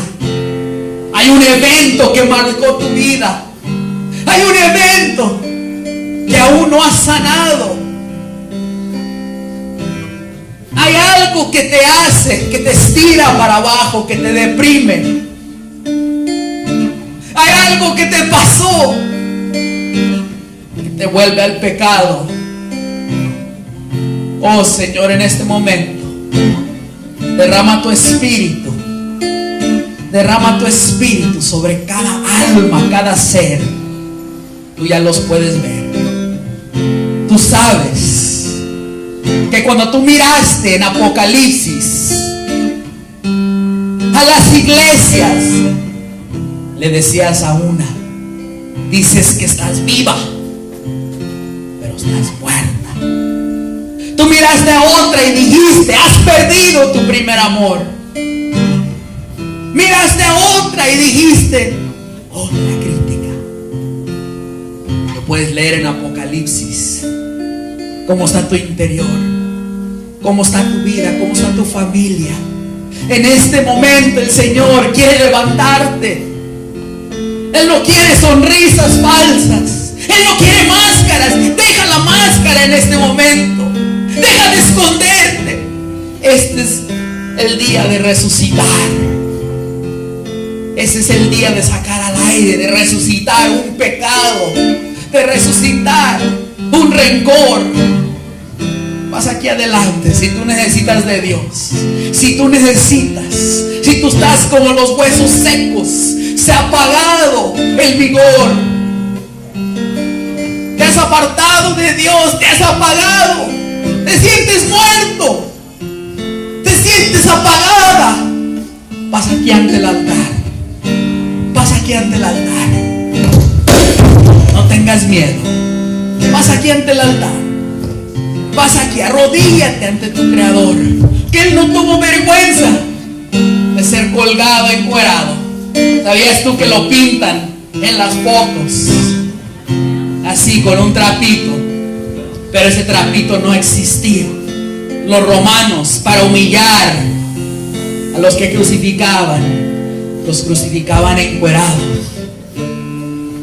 C: hay un evento que marcó tu vida, hay un evento que aún no has sanado, hay algo que te hace, que te estira para abajo, que te deprime. Hay algo que te pasó que te vuelve al pecado. Oh Señor, en este momento derrama tu espíritu. Derrama tu espíritu sobre cada alma, cada ser. Tú ya los puedes ver. Tú sabes que cuando tú miraste en Apocalipsis a las iglesias, le decías a una, dices que estás viva, pero estás muerta. Tú miraste a otra y dijiste, has perdido tu primer amor. Miraste a otra y dijiste, otra crítica. Lo puedes leer en Apocalipsis. ¿Cómo está tu interior? ¿Cómo está tu vida? ¿Cómo está tu familia? En este momento el Señor quiere levantarte. Él no quiere sonrisas falsas. Él no quiere máscaras. Deja la máscara en este momento. Deja de esconderte. Este es el día de resucitar. Ese es el día de sacar al aire, de resucitar un pecado, de resucitar un rencor. Vas aquí adelante si tú necesitas de Dios. Si tú estás como los huesos secos, se ha apagado el vigor, te has apartado de Dios, te has apagado, te sientes muerto, te sientes apagada. Vas aquí ante el altar. Vas aquí ante el altar. No tengas miedo. Vas aquí ante el altar. Vas aquí, arrodíllate ante tu Creador, que Él no tuvo vergüenza de ser colgado, encuerado. ¿Sabías tú que lo pintan en las fotos así, con un trapito? Pero ese trapito no existía. Los romanos, para humillar a los que crucificaban, los crucificaban encuerados.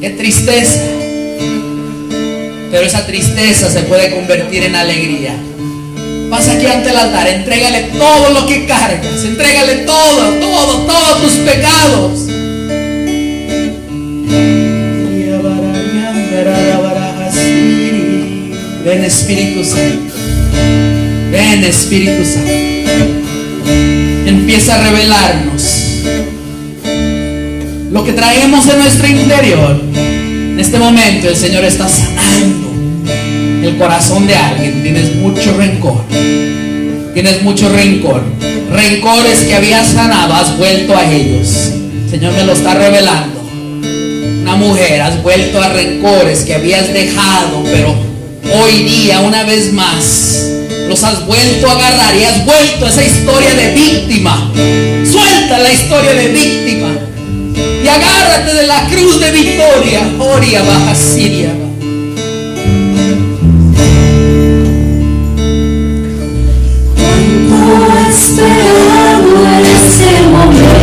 C: ¡Qué tristeza! Pero esa tristeza se puede convertir en alegría. Vas aquí ante el altar, entrégale todo lo que cargas, entrégale todos tus pecados. Y Ven Espíritu Santo. Ven Espíritu Santo. Empieza a revelarnos lo que traemos en nuestro interior. En este momento el Señor está sanando el corazón de alguien. Tienes mucho rencor. Tienes mucho rencor. Rencores que habías sanado, has vuelto a ellos. El Señor me lo está revelando. Una mujer, has vuelto a rencores que habías dejado, pero hoy día una vez más los has vuelto a agarrar y has vuelto a esa historia de víctima. Suelta la historia de víctima y agárrate de la cruz de victoria. Oria baja Siria.
D: Cuánto he esperado en ese momento,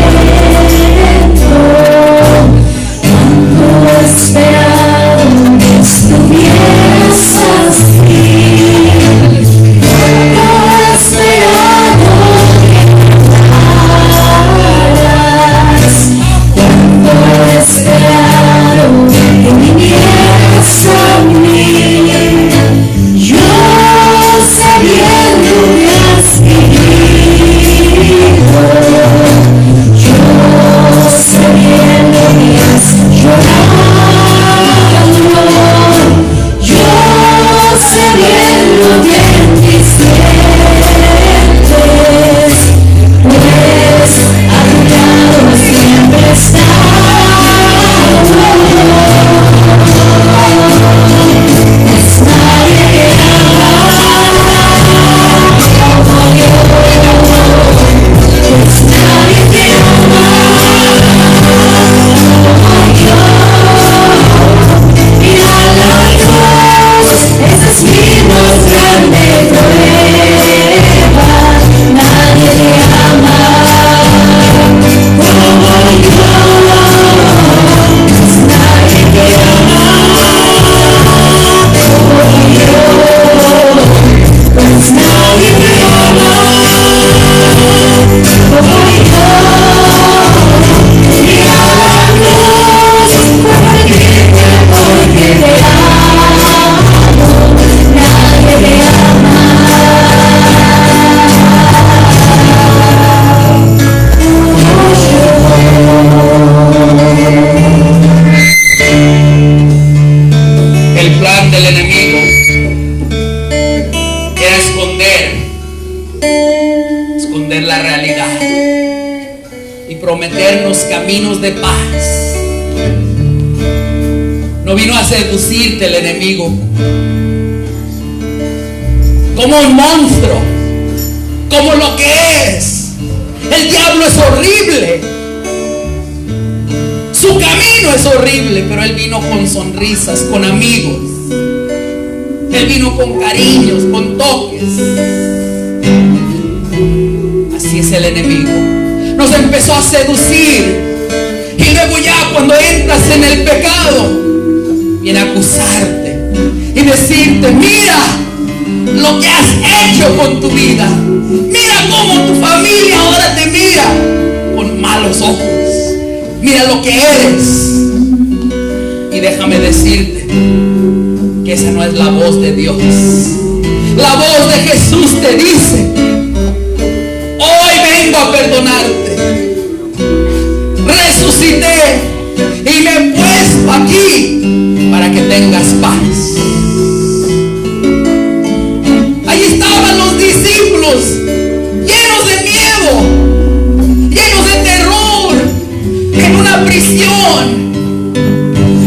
D: cuánto he esperado que estuvieras así, cuánto he esperado que hablaras, cuánto he esperado que vinieras a mí. Yo sabiendo que has vivido, yo sabiendo que has llorado, yo sabiendo que en ti sientes, pues a tu lado siempre estás. Es nadie que
C: caminos de paz. No vino a seducirte el enemigo como un monstruo, como lo que es. El diablo es horrible, su camino es horrible, pero él vino con sonrisas, con amigos. Él vino con cariños, con toques. Así es el enemigo. Nos empezó a seducir y luego ya cuando entras en el pecado viene a acusarte y decirte: mira lo que has hecho con tu vida, mira cómo tu familia ahora te mira con malos ojos, mira lo que eres. Y déjame decirte que esa no es la voz de Dios. La voz de Jesús te dice: hoy vengo a perdonarte. Resucité y me he puesto aquí para que tengas paz. Ahí estaban los discípulos, llenos de miedo, llenos de terror, en una prisión.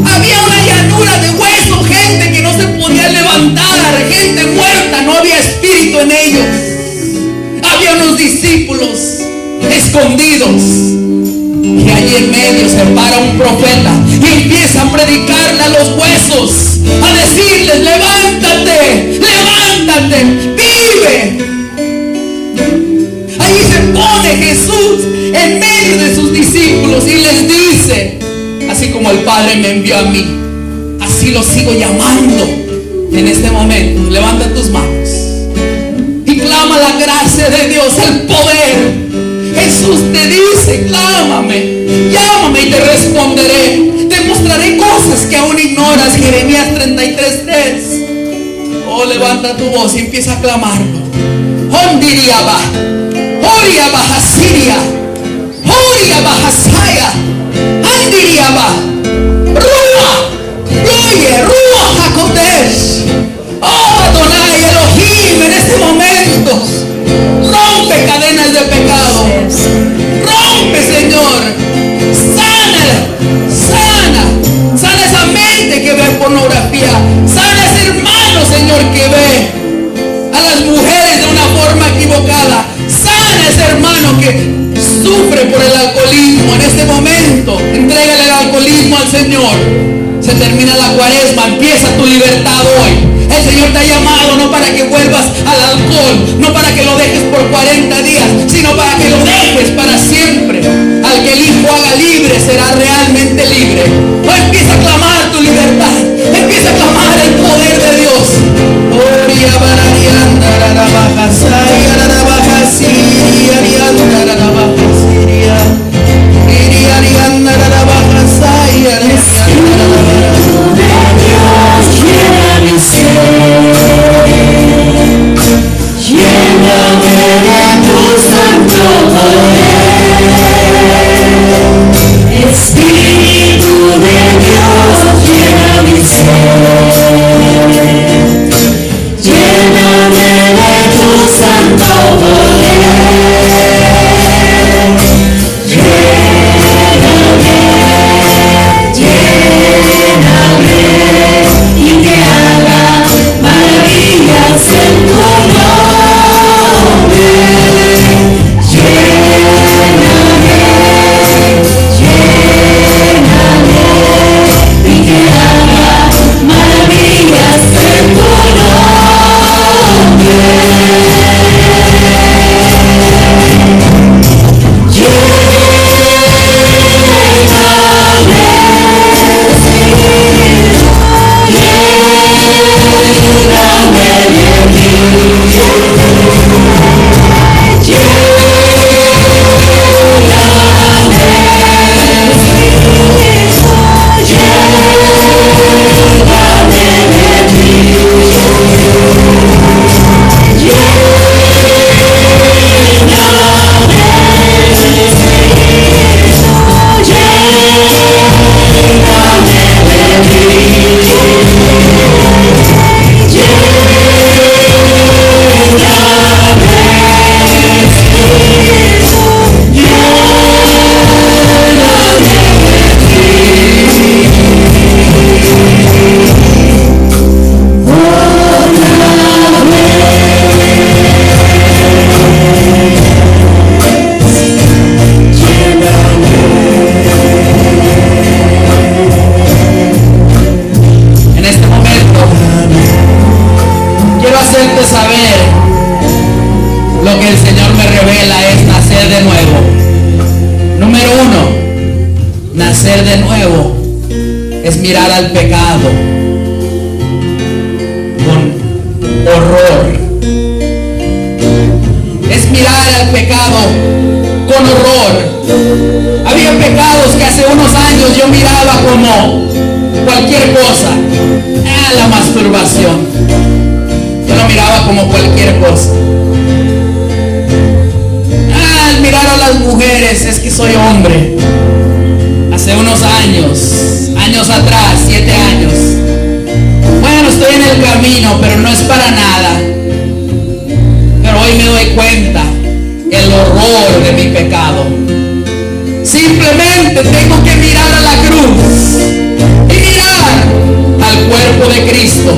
C: Había una llanura de huesos, gente que no se podía levantar, gente muerta, no había espíritu en ellos. Había unos discípulos escondidos. Y allí en medio se para un profeta y empieza a predicarle a los huesos, a decirles: levántate, levántate, vive. Ahí se pone Jesús en medio de sus discípulos y les dice: así como el Padre me envió a mí, así lo sigo llamando en este momento. Levanta tus manos y clama la gracia de Dios, el poder. Jesús te dice: clámame, llámame y te responderé. Te mostraré cosas que aún ignoras. Jeremías 33:3. Oh, levanta tu voz y empieza a clamarlo. Hondiriaba, Horiaba Hasiria, Horiaba Hasaya, Handiriaba, Rua, Fluye, Rua Hakodesh. Oh, Adonai Elohim, en este momento, rompe cadenas de pecado. Rompe, Señor. Sana esa mente que ve pornografía. Sana ese hermano, Señor, que ve a las mujeres de una forma equivocada. Sana ese hermano que sufre por el alcoholismo. En este momento, entrégale el alcoholismo al Señor. Se termina la cuaresma, empieza tu libertad hoy. El Señor te ha llamado no para que vuelvas al alcohol, no para que lo dejes por 40 días, sino para que lo dejes para siempre. Al que el Hijo haga libre será realmente libre. Hoy empieza a clamar tu libertad, empieza a clamar el poder de Dios. Nacer de nuevo es mirar al pecado con horror. Es mirar al pecado con horror. Había pecados que hace unos años yo miraba como cualquier cosa. La masturbación. Yo lo miraba como cualquier cosa. Al mirar a las mujeres, es que soy hombre. Hace unos años atrás, 7 años. Bueno, estoy en el camino, pero no es para nada. Pero hoy me doy cuenta el horror de mi pecado. Simplemente tengo que mirar a la cruz y mirar al cuerpo de Cristo.